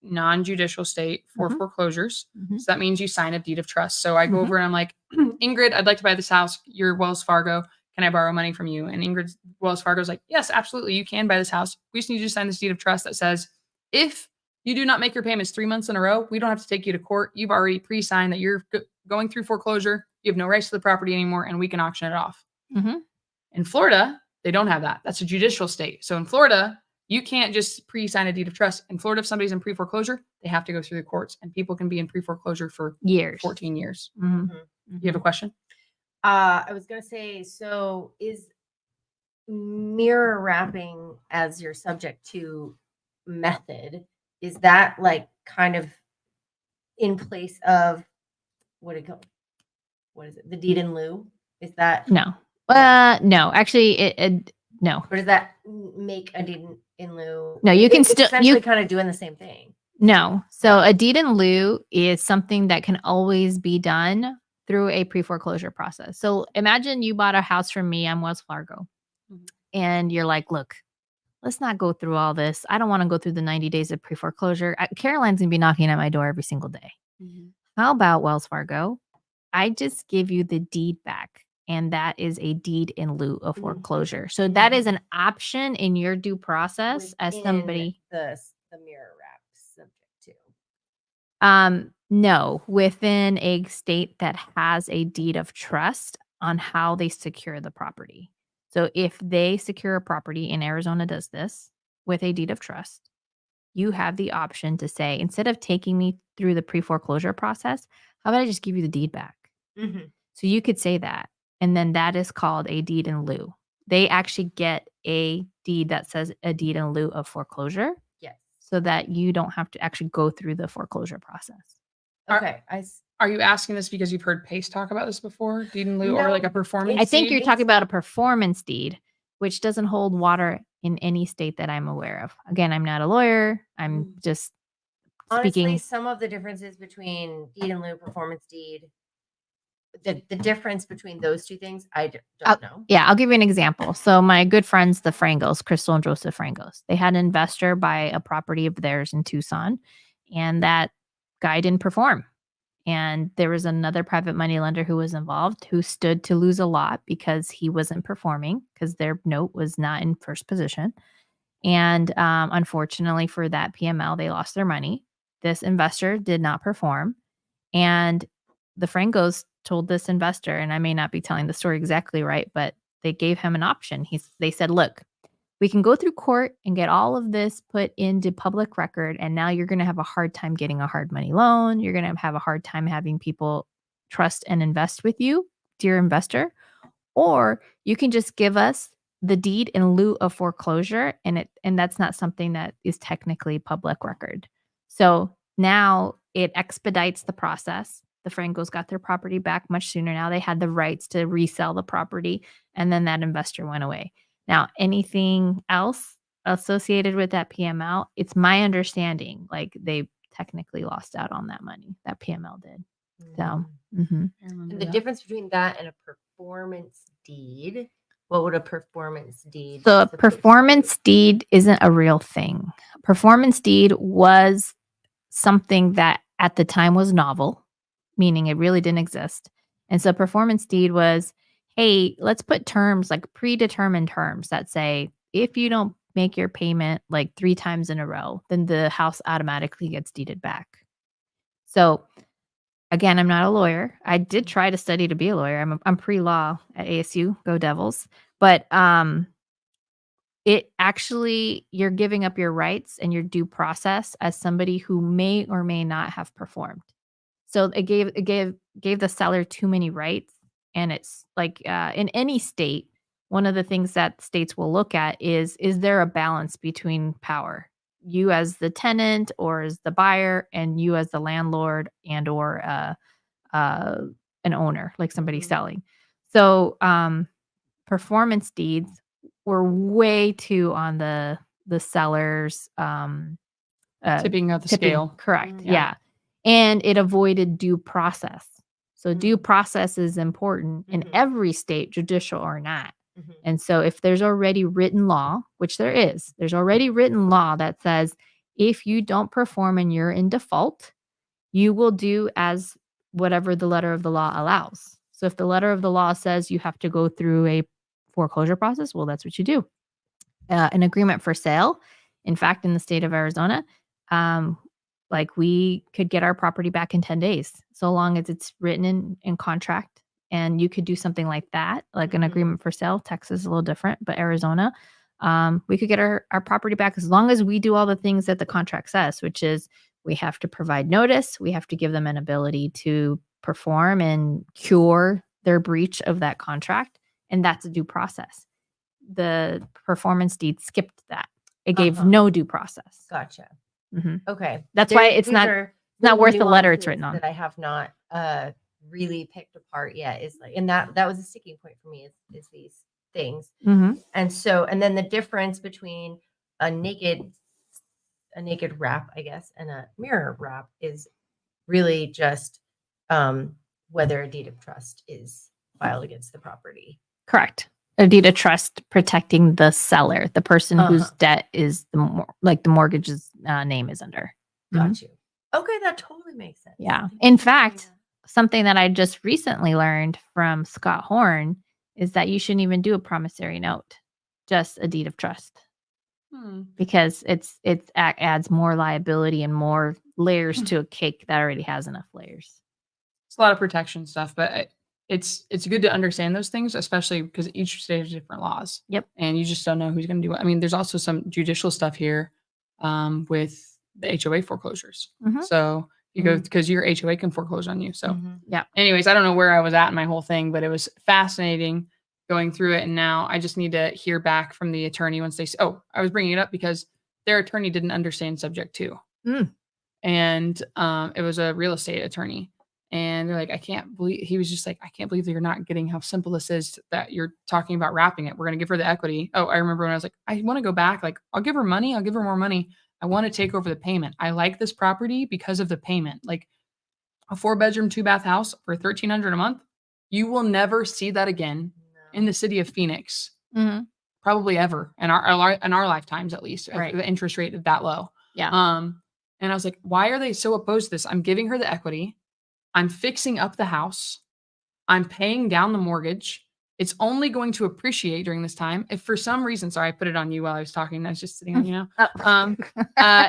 non-judicial state for foreclosures. Mm-hmm. So that means you sign a deed of trust. So I go over and I'm like, Ingrid, I'd like to buy this house. You're Wells Fargo. Can I borrow money from you? And Ingrid, Wells Fargo's like, yes, absolutely. You can buy this house. We just need you to sign this deed of trust that says, if you do not make your payments 3 months in a row, we don't have to take you to court. You've already pre-signed that you're going through foreclosure. You have no rights to the property anymore, and we can auction it off. Mm-hmm. In Florida, they don't have that. That's a judicial state. So in Florida, you can't just pre-sign a deed of trust. In Florida, if somebody's in pre-foreclosure, they have to go through the courts, and people can be in pre-foreclosure for 14 years. Mm-hmm. Mm-hmm. You have a question? I was going to say, so is mirror wrapping as your subject to method, is that like kind of in place of what is it? The deed in lieu? Is that no? No, actually, no. Or does that make a deed in lieu? No, you can still essentially kind of doing the same thing. No, so a deed in lieu is something that can always be done through a pre-foreclosure process. So imagine you bought a house from me. I'm Wells Fargo, and you're like, look, let's not go through all this. I don't want to go through the 90 days of pre-foreclosure. Caroline's going to be knocking at my door every single day. Mm-hmm. How about Wells Fargo? I just give you the deed back, and that is a deed in lieu of foreclosure. So that is an option in your due process as somebody. The mirror wrap subject to. No, within a state that has a deed of trust on how they secure the property. So if they secure a property, in Arizona does this with a deed of trust, you have the option to say, instead of taking me through the pre-foreclosure process, how about I just give you the deed back? Mm-hmm. So you could say that. And then that is called a deed in lieu. They actually get a deed that says a deed in lieu of foreclosure Yes. so that you don't have to actually go through the foreclosure process. Okay. Are you asking this because you've heard Pace talk about this before, deed in lieu, or No, like a performance? I think deed? you're talking about a performance deed, which doesn't hold water in any state that I'm aware of. Again, I'm not a lawyer. I'm just Honestly, speaking. some of the differences between deed in lieu, performance deed, the difference between those two things, I don't know. Yeah, I'll give you an example. So my good friends, the Frangos, Crystal and Joseph Frangos, they had an investor buy a property of theirs in Tucson, and that guy didn't perform. And there was another private money lender who was involved who stood to lose a lot because he wasn't performing because their note was not in first position. And unfortunately for that PML, they lost their money. This investor did not perform. And the Frangos told this investor, and I may not be telling the story exactly right, but they gave him an option. They said, look, we can go through court and get all of this put into public record. And now you're going to have a hard time getting a hard money loan. You're going to have a hard time having people trust and invest with you, dear investor. Or you can just give us the deed in lieu of foreclosure. And that's not something that is technically public record. So now it expedites the process. The Frangos got their property back much sooner. Now they had the rights to resell the property. And then that investor went away. Now, anything else associated with that PML, it's my understanding, like they technically lost out on that money. That PML did. So, And the difference between that and a performance deed, what would a performance deed? So a supposed to performance do? deed isn't a real thing. Performance deed was something that at the time was novel, meaning it really didn't exist. And so performance deed was, hey, let's put terms, like predetermined terms that say, if you don't make your payment like 3 times in a row, then the house automatically gets deeded back. So again, I'm not a lawyer. I did try to study to be a lawyer. I'm pre-law at ASU, go Devils. But it actually, you're giving up your rights and your due process as somebody who may or may not have performed. So it gave the seller too many rights. And it's like in any state, one of the things that states will look at is there a balance between power? You as the tenant or as the buyer, and you as the landlord and or an owner, like somebody selling. So performance deeds were way too on the seller's tipping out the scale. Correct. Yeah. And it avoided due process. So due process is important in every state, judicial or not. And so if there's already written law, which there's already written law that says if you don't perform and you're in default, you will do as whatever the letter of the law allows. So if the letter of the law says you have to go through a foreclosure process, well, that's what you do. An agreement for sale. In fact, in the state of Arizona, like we could get our property back in 10 days, so long as it's written in contract. And you could do something like that, like an agreement for sale. Texas is a little different, but Arizona, we could get our property back as long as we do all the things that the contract says, which is we have to provide notice. We have to give them an ability to perform and cure their breach of that contract. And that's a due process. The performance deed skipped that. It gave no due process. Gotcha. Mhm. Okay. That's why it's These not are not little worth the letter it's nuances written on. that I have not really picked apart yet. Is like, and that was a sticking point for me is these things. Mhm. And so, and then the difference between a naked wrap, I guess, and a mirror wrap is really just whether a deed of trust is filed against the property. Correct. A deed of trust protecting the seller, the person whose debt is the mortgage's name is under. Got you. Okay, that totally makes sense. Yeah. In fact, something that I just recently learned from Scott Horn is that you shouldn't even do a promissory note, just a deed of trust, because it adds more liability and more layers to a cake that already has enough layers. It's a lot of protection stuff, but it's good to understand those things, especially because each state has different laws. Yep. And you just don't know who's going to do what. I mean, there's also some judicial stuff here with the HOA foreclosures. Mhm. So you go because your HOA can foreclose on you. So Yeah. anyways, I don't know where I was at in my whole thing, but it was fascinating going through it. And now I just need to hear back from the attorney once they say, oh, I was bringing it up because their attorney didn't understand subject 2. Mm. And it was a real estate attorney. And they're like, I can't believe, he was just like, I can't believe that you're not getting how simple this is that you're talking about wrapping it. We're going to give her the equity. Oh, I remember when I was like, I want to go back. Like, I'll give her money. I'll give her more money. I want to take over the payment. I like this property because of the payment. Like a 4-bedroom, 2-bath house for $1,300 a month. You will never see that again in the city of Phoenix, Mhm. probably ever in our lifetimes, at least. Right. The interest rate is that low. Yeah. And I was like, why are they so opposed to this? I'm giving her the equity. I'm fixing up the house. I'm paying down the mortgage. It's only going to appreciate during this time. If for some reason, sorry, I put it on you while I was talking. I was just sitting on you now.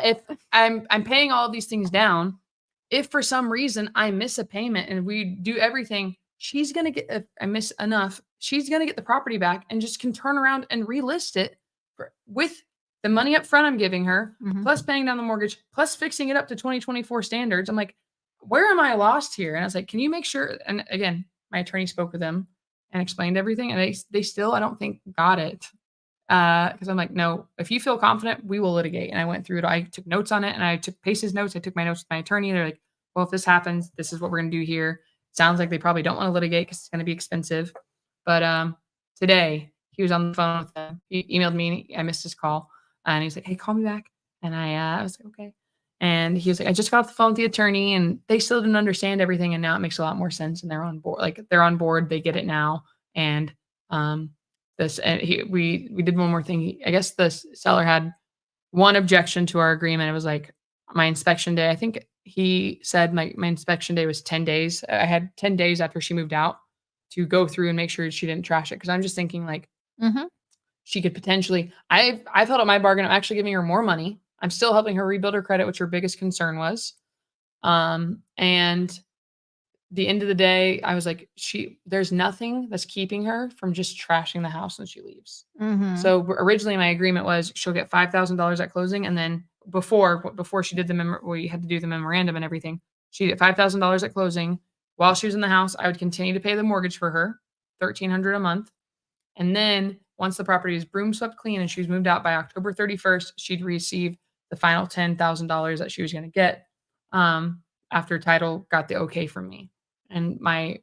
If I'm paying all of these things down, if for some reason I miss a payment and we do everything, she's gonna get. If I miss enough, she's gonna get the property back and just can turn around and relist it with the money up front I'm giving her, Mhm. plus paying down the mortgage, plus fixing it up to 2024 standards. I'm like, where am I lost here? And I was like, can you make sure? And again, my attorney spoke with them and explained everything, and they still, I don't think, got it. Because I'm like, no, if you feel confident, we will litigate. And I went through it. I took notes on it, and I took Pace's notes. I took my notes with my attorney. They're like, well, if this happens, this is what we're going to do here. Sounds like they probably don't want to litigate because it's going to be expensive. But today he was on the phone with them. He emailed me. I missed his call, and he's like, hey, call me back. And I was like, okay. And he was like, I just got off the phone with the attorney, and they still didn't understand everything. And now it makes a lot more sense, and they're on board. Like, they're on board. They get it now. And this, and we did one more thing. I guess the seller had one objection to our agreement. It was like my inspection day. I think he said my inspection day was 10 days. I had 10 days after she moved out to go through and make sure she didn't trash it. Cause I'm just thinking like, Mhm. she could potentially, I've held up my bargain. I'm actually giving her more money. I'm still helping her rebuild her credit, which her biggest concern was. And the end of the day, I was like, there's nothing that's keeping her from just trashing the house when she leaves. Mhm. So originally my agreement was she'll get $5,000 at closing. And then before she did we had to do the memorandum and everything. She'd get $5,000 at closing. While she was in the house, I would continue to pay the mortgage for her, $1,300 a month. And then once the property is broom swept clean and she's moved out by October 31st, she'd receive the final $10,000 that she was going to get after title got the okay from me. And my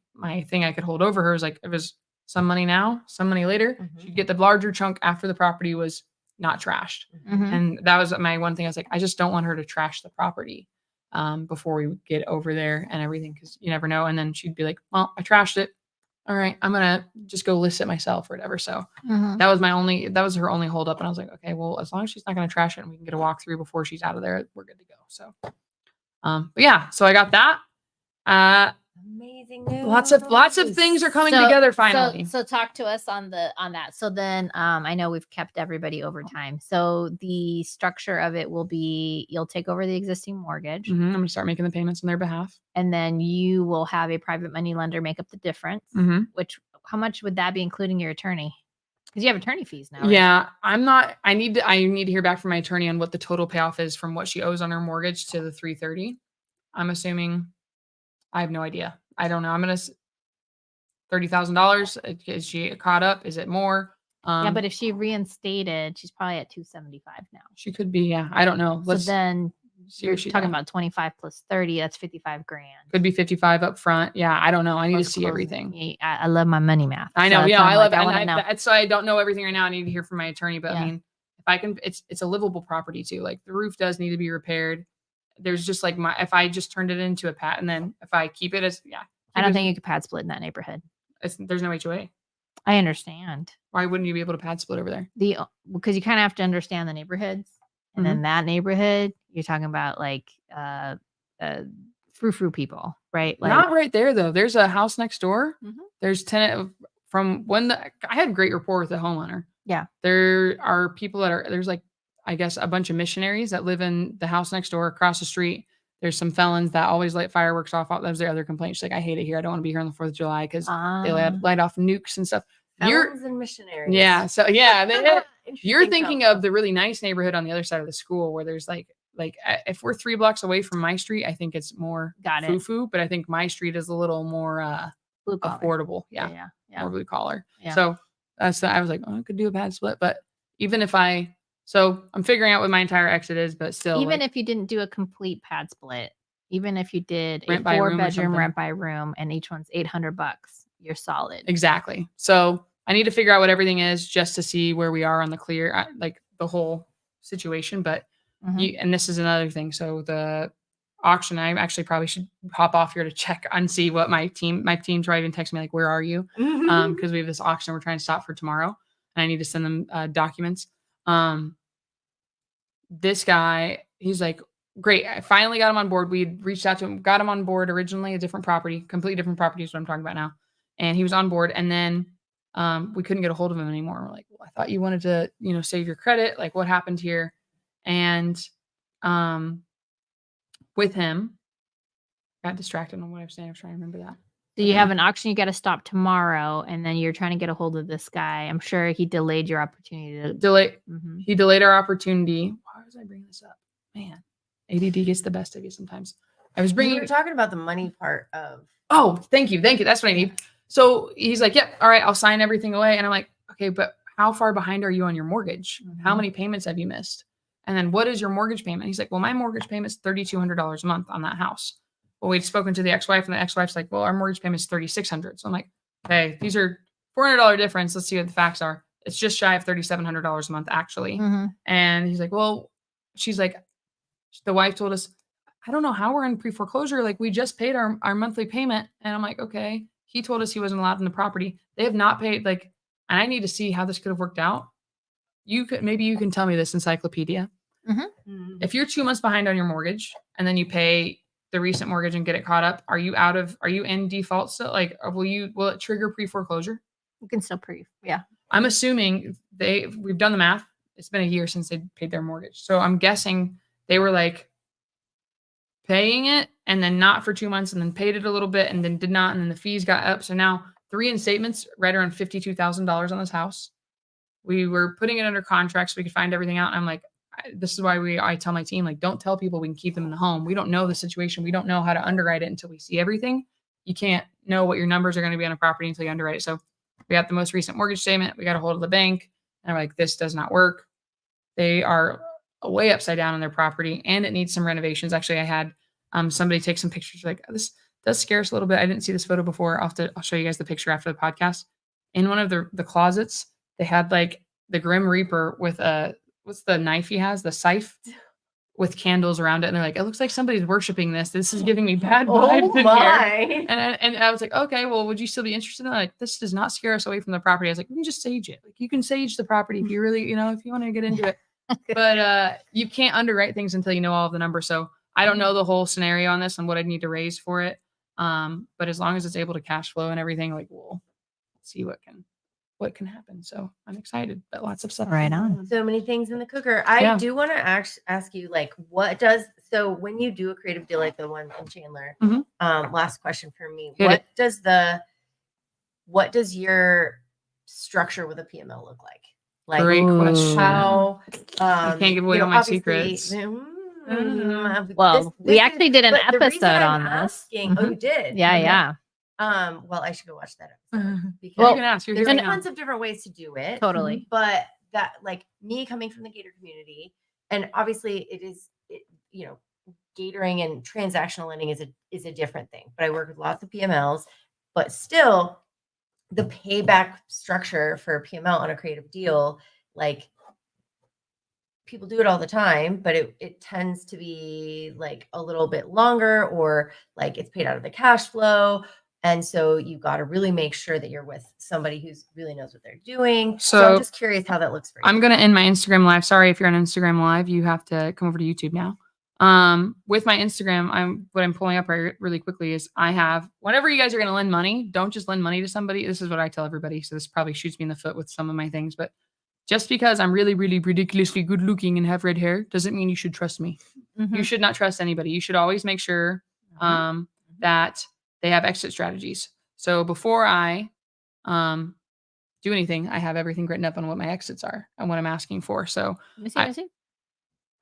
thing I could hold over her was like, it was some money now, some money later. Mhm. She'd get the larger chunk after the property was not trashed. Mhm. And that was my one thing. I was like, I just don't want her to trash the property before we get over there and everything, because you never know. And then she'd be like, well, I trashed it. All right, I'm gonna just go list it myself or whatever. So Mhm. that was her only hold up. And I was like, okay, well, as long as she's not gonna trash it and we can get a walkthrough before she's out of there, we're good to go. So but yeah, so I got that. Amazing news. Lots of things are coming together finally. So talk to us on that. So then I know we've kept everybody over time. So the structure of it will be you'll take over the existing mortgage I'm gonna start making the payments on their behalf. and then you will have a private money lender make up the difference. Which how much would that be including your attorney? Because you have attorney fees now, right? Yeah, I need to hear back from my attorney on what the total payoff is from what she owes on her mortgage to the 330. I'm assuming, I have no idea. I don't know. I'm gonna $30,000. Is she caught up? Is it more? Yeah, but if she reinstated, she's probably at 275 now. She could be. Yeah, I don't know. So then see you're what she talking does. about 25 plus 30. That's 55 grand. Could be 55 up front. Yeah, I don't know. I need to Plus see closing. everything. Yeah, I love my money math. I know. So that's Yeah, why I'm I love like, it. wanna And know. so I don't know everything right now. I need to hear from my attorney. But Yeah. I mean, if I can, it's a livable property too. Like the roof does need to be repaired. There's just like if I just turned it into a pad, and then if I keep it as I don't think you could pad split in that neighborhood. there's no HOA. I understand. Why wouldn't you be able to pad split over there? Because you kind of have to understand the neighborhoods, and then that neighborhood you're talking about like frou people, right? Like Not right there though. There's a house next door. Mhm. There's tenant from when I had great rapport with the homeowner. Yeah. There are people there's like, I guess, a bunch of missionaries that live in the house next door across the street. There's some felons that always light fireworks off. That was their other complaint. She's like, I hate it here. I don't want to be here on the 4th of July because they light off nukes and stuff. You're Felons and missionaries. yeah. So yeah, you're Interesting thinking combo. of the really nice neighborhood on the other side of the school where there's like if we're 3 blocks away from my street, I think it's more Got it. foo-foo, but I think my street is a little more Blue collar. affordable. Yeah. Yeah. More blue collar. Yeah. So that's I was like, oh, I could do a pad split, but even if so I'm figuring out what my entire exit is, but still Even like, if you didn't do a complete pad split, even if you did a Rent by room or 4-bedroom something. rent by room and each one's $800, you're solid. exactly. So I need to figure out what everything is just to see where we are on the clear, like the whole situation. But Mhm. and this is another thing. So the auction, I actually probably should hop off here to check and see what my team's right and text me like, where are you? Because we have this auction we're trying to stop for tomorrow, and I need to send them documents. This guy, he's like, great. I finally got him on board. We reached out to him, got him on board originally, a different property, completely different property is what I'm talking about now. And he was on board. And then we couldn't get a hold of him anymore. We're like, well, I thought you wanted to, save your credit. Like, what happened here? And with him, got distracted on what I was saying. I was trying to remember that. So you have an auction you got to stop tomorrow, and then you're trying to get a hold of this guy. I'm sure he delayed your opportunity to Delay. Mhm. He delayed our opportunity. Why was I bringing this up? Man, ADD gets the best of you sometimes. I was We bringing were talking about the money part of. Oh, thank you. That's what I need. So he's like, yep, all right, I'll sign everything away. And I'm like, okay, but how far behind are you on your mortgage? How Mhm. many payments have you missed? And then what is your mortgage payment? He's like, well, my mortgage payment is $3,200 a month on that house. Well, we'd spoken to the ex-wife, and the ex-wife's like, well, our mortgage payment is $3,600. So I'm like, okay, these are $400 difference. Let's see what the facts are. It's just shy of $3,700 a month, actually. Mhm. And he's like, well, she's like, the wife told us, I don't know how we're in pre-foreclosure. Like, we just paid our monthly payment. And I'm like, okay. He told us he wasn't allowed in the property. They have not paid, like, and I need to see how this could have worked out. Maybe you can tell me this, encyclopedia. If you're 2 months behind on your mortgage and then you pay the recent mortgage and get it caught up, are you in default still? Like, will it trigger pre-foreclosure? You can still yeah. I'm assuming we've done the math. It's been a year since they paid their mortgage. So I'm guessing they were like paying it and then not for 2 months and then paid it a little bit and then did not. And then the fees got up. So now 3 instatements right around $52,000 on this house. We were putting it under contract so we could find everything out. And I'm like, this is why I tell my team, like, don't tell people we can keep them in the home. We don't know the situation. We don't know how to underwrite it until we see everything. You can't know what your numbers are going to be on a property until you underwrite it. So we got the most recent mortgage statement. We got a hold of the bank and we're like, this does not work. They are way upside down on their property and it needs some renovations. Actually, I had somebody take some pictures. Like, this does scare us a little bit. I didn't see this photo before. I'll show you guys the picture after the podcast. In one of the closets, they had like the Grim Reaper with what's the knife he has? The scythe with candles around it. And they're like, it looks like somebody's worshiping this. This is giving me bad vibes in here. And I was like, okay, well, would you still be interested in that? Like, this does not scare us away from the property. I was like, we can just sage it. Like, you can sage the property if you really, if you want to get into it. But you can't underwrite things until you know all of the numbers. So I don't know the whole scenario on this and what I'd need to raise for it. But as long as it's able to cash flow and everything, like, we'll see what can happen. So I'm excited, but lots of stuff. Right on. So many things in the cooker. I do want to ask you, like, so when you do a creative deal like the one from Chandler, last question for me, what does your structure with a PML look like? Like, great question. How I can't give away all my secrets. Well, we actually did an but the reason episode I'm on this. asking- Oh, you did? Yeah, Okay. yeah. Well, I should go watch that episode because Well, you can ask. You're there's here right now. tons of different ways to do it. Totally. But that, like, me coming from the Gator community, and obviously Gatoring and transactional lending is a different thing. But I work with lots of PMLs, but still the payback structure for a PML on a creative deal, like, people do it all the time, but it tends to be like a little bit longer, or like it's paid out of the cash flow. And so you got to really make sure that you're with somebody who's really knows what they're doing. So I'm just curious how that looks for you. I'm going to end my Instagram live. Sorry, if you're on Instagram live, you have to come over to YouTube now. With my Instagram, what I'm pulling up really quickly is I have, whenever you guys are going to lend money, don't just lend money to somebody. This is what I tell everybody. So this probably shoots me in the foot with some of my things, but just because I'm really, really ridiculously good looking and have red hair doesn't mean you should trust me. You should not trust anybody. You should always make sure that they have exit strategies. So before I do anything, I have everything written up on what my exits are and what I'm asking for. So, Let me see. I- Let me see.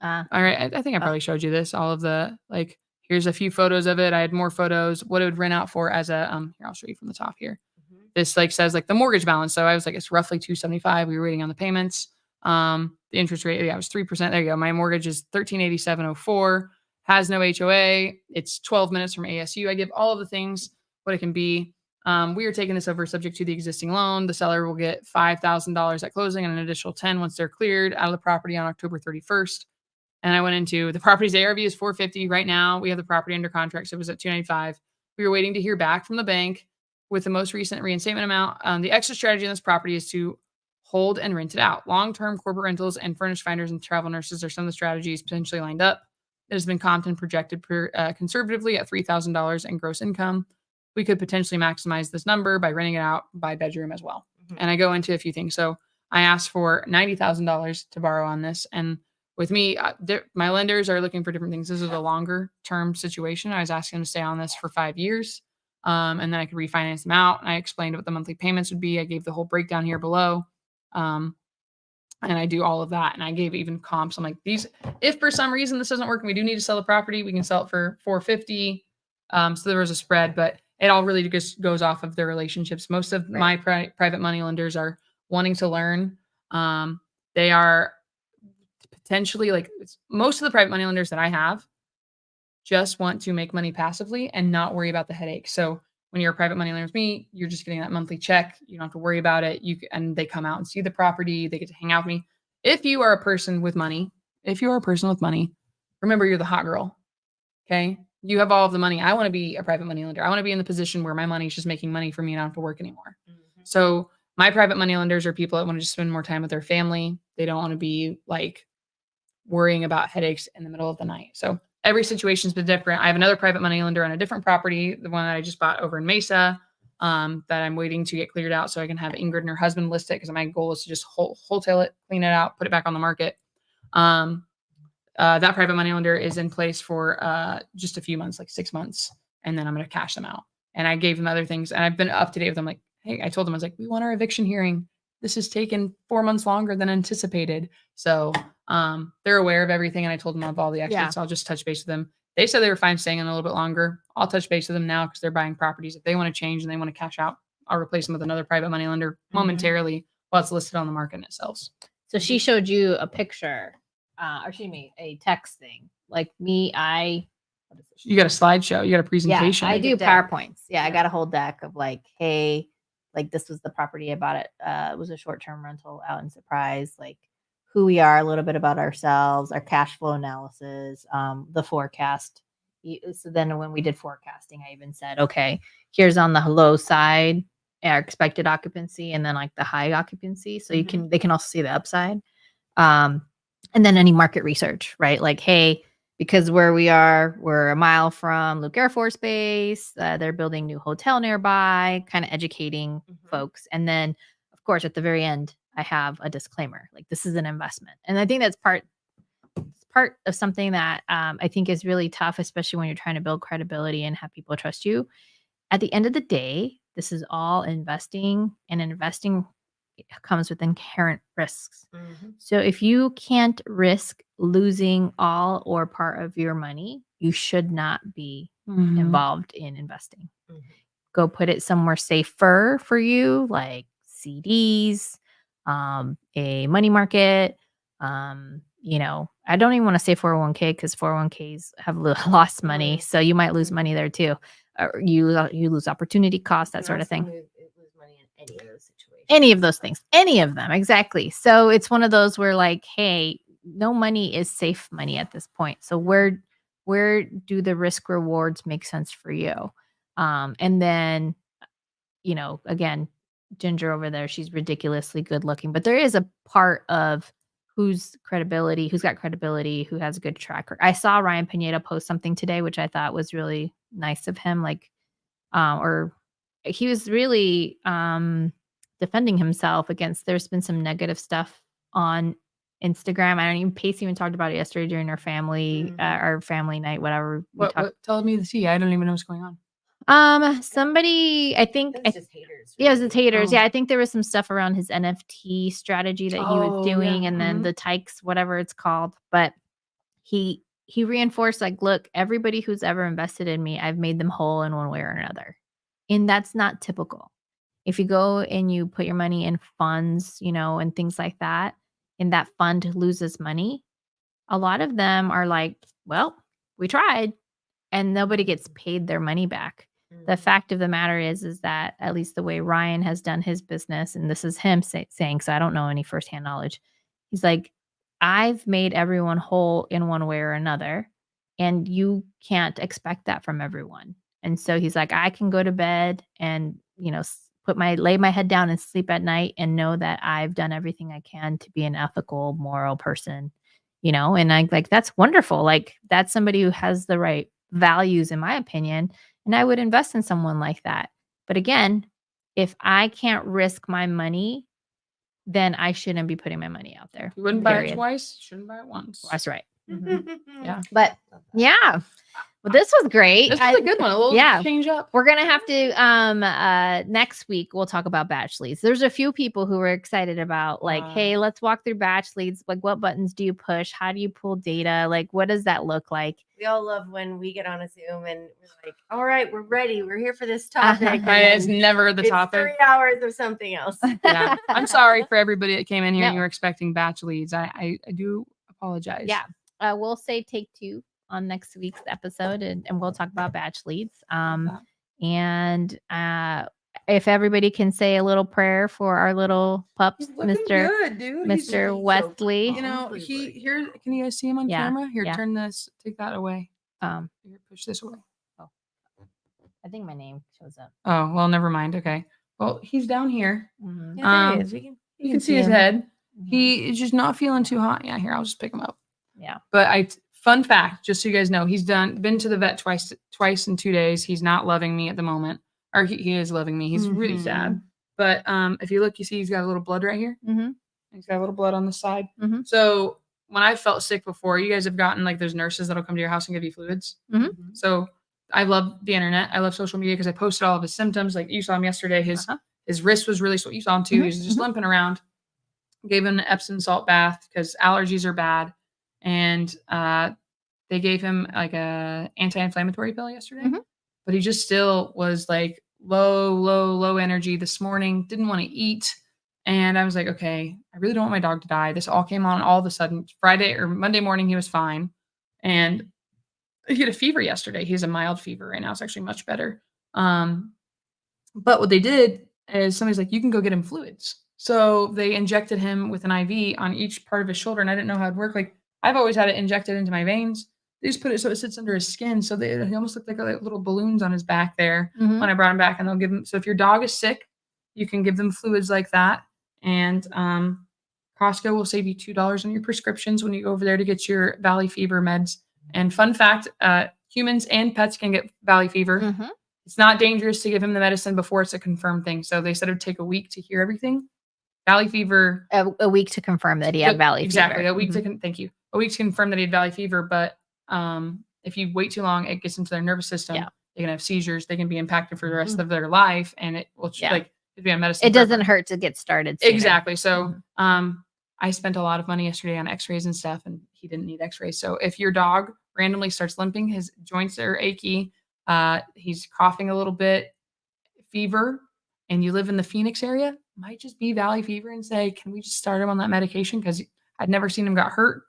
all right, I think I probably showed you this. All of the like, here's a few photos of it. I had more photos. What it would rent out for as a here, I'll show you from the top here. This like says like the mortgage balance. So I was like, it's roughly 275. We were waiting on the payments. The interest rate, yeah, it was 3%. There you go. My mortgage is 1387.04. Has no HOA. It's 12 minutes from ASU. I give all of the things what it can be. We are taking this over subject to the existing loan. The seller will get $5,000 at closing and an additional 10 once they're cleared out of the property on October 31st. And I went into the property's ARV is 450 right now. We have the property under contract, so it was at 295. We were waiting to hear back from the bank with the most recent reinstatement amount. The exit strategy on this property is to hold and rent it out. Long-term corporate rentals and furnished finders and travel nurses are some of the strategies potentially lined up. It has been comped and projected conservatively at $3,000 in gross income. We could potentially maximize this number by renting it out by bedroom as well. And I go into a few things. So I asked for $90,000 to borrow on this. And with me, my lenders are looking for different things. This is a longer term situation. I was asking them to stay on this for 5 years. And then I could refinance them out. And I explained what the monthly payments would be. I gave the whole breakdown here below. And I do all of that. And I gave even comps. I'm like, if for some reason this doesn't work and we do need to sell the property, we can sell it for $450. So there was a spread, but it all really just goes off of their relationships. Most of my private money lenders are wanting to learn. They are potentially like most of the private money lenders that I have just want to make money passively and not worry about the headache. So when you're a private money lender with me, you're just getting that monthly check. You don't have to worry about it. And they come out and see the property. They get to hang out with me. If you are a person with money, remember you're the hot girl. Okay. You have all of the money. I want to be a private money lender. I want to be in the position where my money is just making money for me and I don't have to work anymore. So my private money lenders are people that want to just spend more time with their family. They don't want to be like worrying about headaches in the middle of the night. So every situation's been different. I have another private money lender on a different property, the one that I just bought over in Mesa, that I'm waiting to get cleared out so I can have Ingrid and her husband list it because my goal is to just wholesale it, clean it out, put it back on the market. That private money lender is in place for just a few months, like 6 months, and then I'm going to cash them out. And I gave them other things, and I've been up to date with them. Like, hey, I told them, I was like, we want our eviction hearing. This has taken 4 months longer than anticipated. So they're aware of everything, and I told them of all the exits. Yeah. So I'll just touch base with them. They said they were fine staying in a little bit longer. I'll touch base with them now because they're buying properties. If they want to change and they want to cash out, I'll replace them with another private money lender momentarily while it's listed on the market and it sells. So she showed you a picture, or she made a text thing. Like me, what is this? You got a slideshow. You got a presentation. Yeah, I Like a do deck. PowerPoints. Yeah, I got a whole deck of like, hey, like this was the property I bought it. It was a short-term rental out in Surprise. Like who we are, a little bit about ourselves, our cash flow analysis, the forecast. So then when we did forecasting, I even said, okay, here's on the low side our expected occupancy, and then like the high occupancy. So they can also see the upside. And then any market research, right? Like, hey, because where we are, we're a mile from Luke Air Force Base. They're building a new hotel nearby, kind of educating folks. And then, of course, at the very end, I have a disclaimer, like this is an investment. And I think that's part of something that I think is really tough, especially when you're trying to build credibility and have people trust you. At the end of the day, this is all investing, and investing comes with inherent risks. So if you can't risk losing all or part of your money, you should not be involved in investing. Go put it somewhere safer for you, like CDs, a money market. I don't even want to say 401k because 401ks have lost money. So you might lose money there too. Or you lose opportunity costs, that sort of thing. Lose money in any of those situations. Any of those things, any of them, exactly. So it's one of those where like, hey, no money is safe money at this point. So where do the risk rewards make sense for you? And then, again, Ginger over there, she's ridiculously good looking, but there is a part of who's got credibility, who has a good track record. I saw Ryan Pineda post something today, which I thought was really nice of him. Like, or he was really defending himself against, there's been some negative stuff on Instagram. Pace even talked about it yesterday during our family night, whatever. What, tell me the tea. I don't even know what's going on. Somebody, I think, It was just haters. yeah, it was the really. taters. Oh. Yeah, I think there was some stuff around his NFT strategy that he was Oh, doing, yeah. and then Mhm. the Tykes, whatever it's called. But he reinforced like, look, everybody who's ever invested in me, I've made them whole in one way or another, and that's not typical. If you go and you put your money in funds, and things like that, and that fund loses money, a lot of them are like, well, we tried, and nobody gets paid their money back. The Mhm. fact of the matter is that at least the way Ryan has done his business, and this is him saying, so I don't know any firsthand knowledge. He's like, I've made everyone whole in one way or another, and you can't expect that from everyone. And so he's like, I can go to bed and lay my head down and sleep at night and know that I've done everything I can to be an ethical, moral person. And I like, that's wonderful. Like, that's somebody who has the right values, in my opinion. And I would invest in someone like that. But again, if I can't risk my money, then I shouldn't be putting my money out there. You wouldn't buy it Period. twice, shouldn't buy it once. That's right. Yeah. But yeah, well, this was great. This was a good one. A little yeah. change up. We're gonna have to next week we'll talk about Batchleads. There's a few people who were excited about like, Wow. hey, let's walk through Batchleads. Like, what buttons do you push? How do you pull data? Like, what does that look like? We all love when we get on a Zoom and we're like, all right, we're ready. We're here for this Uh-huh. topic. It's never the it's topic. 3 hours of something else. Yeah. I'm sorry for everybody that came in here and No. you were expecting batch leads. I do apologize. Yeah. We'll say take 2 on next week's episode, and we'll talk about Batchleads. And if everybody can say a little prayer for our little pups, He's looking Mr. good, dude. He's- Mr. Wesley. You know, here. Can you guys see him on Yeah, camera? Here, yeah. turn this. Take that away. Here, Push this away. I think my name shows up. Oh well, never mind. Okay. Well, he's down here. Mm-hmm. Yeah, there he is. You can see his head. Mm-hmm. He is just not feeling too hot. Yeah, here, I'll just pick him up. Yeah. But fun fact, just so you guys know, he's been to the vet twice in 2 days. He's not loving me at the moment, or he is loving me. He's really sad. But if you look, you see he's got a little blood right here. Mm-hmm. He's got a little blood on the side. Mhm. So when I felt sick before, you guys have gotten like those nurses that'll come to your house and give you fluids. Mhm. So I love the internet. I love social media because I posted all of his symptoms. Like you saw him yesterday. His wrist was really swollen. You saw him too. He was just limping around. Gave him an Epsom salt bath because allergies are bad. And they gave him like a anti-inflammatory pill yesterday. Mhm. But he just still was like low energy this morning. Didn't want to eat. And I was like, okay, I really don't want my dog to die. This all came on all of a sudden. Friday or Monday morning, he was fine. And he had a fever yesterday. He has a mild fever right now. It's actually much better. But what they did is somebody's like, you can go get him fluids. So they injected him with an IV on each part of his shoulder. And I didn't know how it'd work. Like I've always had it injected into my veins. They just put it so it sits under his skin. So he almost looked like little balloons on his back there Mhm. when I brought him back. And they'll give him. So if your dog is sick, you can give them fluids like that. And Costco will save you $2 on your prescriptions when you go over there to get your valley fever meds. And fun fact, humans and pets can get valley fever. Mhm. It's not dangerous to give him the medicine before it's a confirmed thing. So they said it would take a week to hear everything. Valley fever. A week to confirm that he had valley exactly, fever. a week to thank you. A week to confirm that he had valley fever. But if you wait too long, it gets into their nervous system. Yeah. They can have seizures. They can be impacted for the rest of their life, and it will be on medicine. It doesn't hurt to get started sooner. Exactly. So I spent a lot of money yesterday on x-rays and stuff, and he didn't need x-rays. So if your dog randomly starts limping, his joints are achy, he's coughing a little bit, fever, and you live in the Phoenix area, might just be valley fever, and say, can we just start him on that medication? Because I'd never seen him got hurt.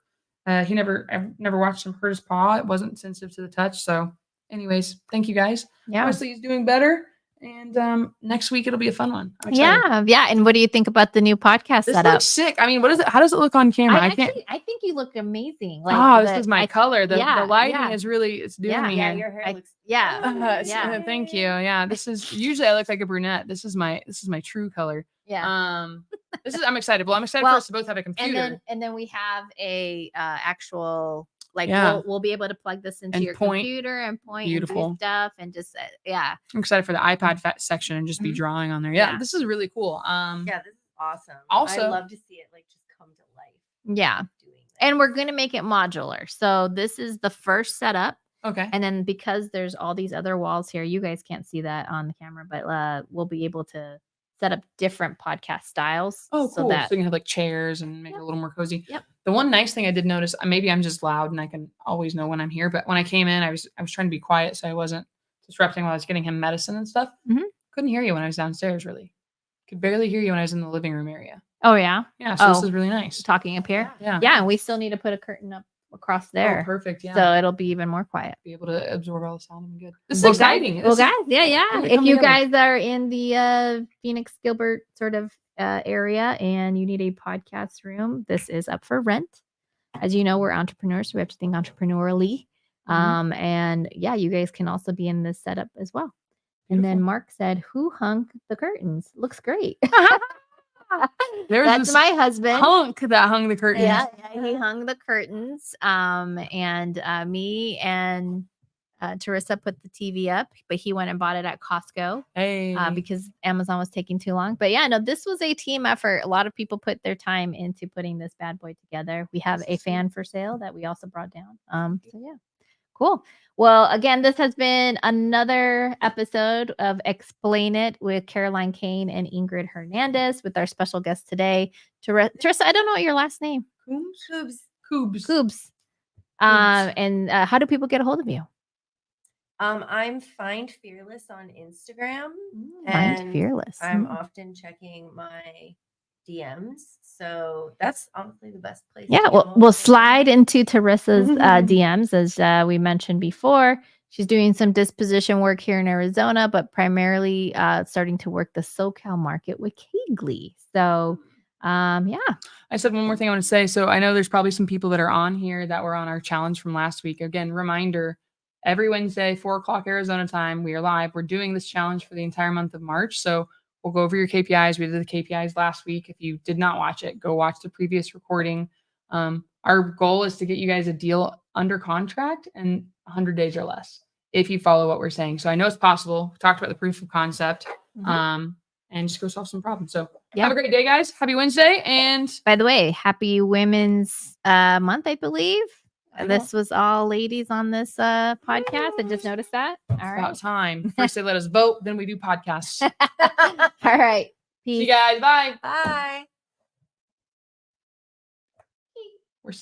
I've never watched him hurt his paw. It wasn't sensitive to the touch. So anyways, thank you guys. Yeah. Wesley is doing better. And next week it'll be a fun one. I'm excited. Yeah. And what do you think about the new podcast This setup? looks sick. I mean, what is it? How does it look on camera? I think you look amazing. This is my color. The lighting is really, it's doing me Yeah, in. your hair looks Yeah. Thank you. Yeah, this is usually I look like a brunette. This is my true color. Yeah. I'm excited. Well, I'm excited for us to both have a computer. And then we have a actual Yeah. we'll be able to plug this into And your point. computer and point Beautiful. and do stuff and just I'm excited for the iPad section and just be drawing on there. Yeah, this is really cool. Yeah, this is awesome. Also- I love to see it just come to life. Yeah. Doing this. And we're going to make it modular. So this is the first setup. Okay. And then because there's all these other walls here, you guys can't see that on the camera, but we'll be able to set up different podcast styles. Oh, so cool. that So you can have like chairs and make it Yep. a little more cozy. Yep. The one nice thing I did notice, maybe I'm just loud and I can always know when I'm here, but when I came in, I was trying to be quiet so I wasn't disrupting while I was getting him medicine and stuff. Mhm. Couldn't hear you when I was downstairs, really. Could barely hear you when I was in the living room area. Oh yeah, Yeah, so this Oh. is really nice. talking up here. Yeah. Yeah, and we still need to put a curtain up across there. Oh, perfect. Yeah. So it'll be even more quiet. Be able to absorb all the sound and be good. This is Well, exciting. Guys, This is- yeah. really If come you together. guys are in the Phoenix Gilbert sort of area and you need a podcast room, this is up for rent. As you know, we're entrepreneurs, so we have to think entrepreneurially. Mhm. And yeah, you guys can also be in this setup as well. And then Beautiful. Mark said, "Who hung the curtains? Looks great." There's That's this my husband. Hunk that hung the curtains. Yeah, he hung the curtains. And me and Teresa put the TV up, but he went and bought it at Costco Hey. because Amazon was taking too long. But yeah, no, this was a team effort. A lot of people put their time into putting this bad boy together. We have a fan for sale that we also brought down. So yeah, cool. Well, again, this has been another episode of Explain It with Caroline Kane and Ingrid Hernandez with our special guest today, Teresa. I don't know what your last name. Coobs. Coobs. And how do people get a hold of you? I'm Find Fearless on Instagram. Find and Fearless. I'm often checking my DMs. So that's honestly the best place. to Yeah, get we'll hold of me. slide into Teresa's DMs as we mentioned before. She's doing some disposition work here in Arizona, but primarily starting to work the SoCal market with Kegley. So, yeah. I said one more thing I want to say. So I know there's probably some people that are on here that were on our challenge from last week. Again, reminder, every Wednesday, 4:00 Arizona time, we are live. We're doing this challenge for the entire month of March. So we'll go over your KPIs. We did the KPIs last week. If you did not watch it, go watch the previous recording. Our goal is to get you guys a deal under contract in 100 days or less if you follow what we're saying. So I know it's possible. We talked about the proof of concept. And just go solve some problems. So have a great day, guys. Happy Wednesday. And By the way, happy Women's Month, I believe. This was all ladies on this podcast. I just noticed that. All it's right. about time. First they let us vote, then we do podcasts. All right. See you Peace. guys. Bye. Bye.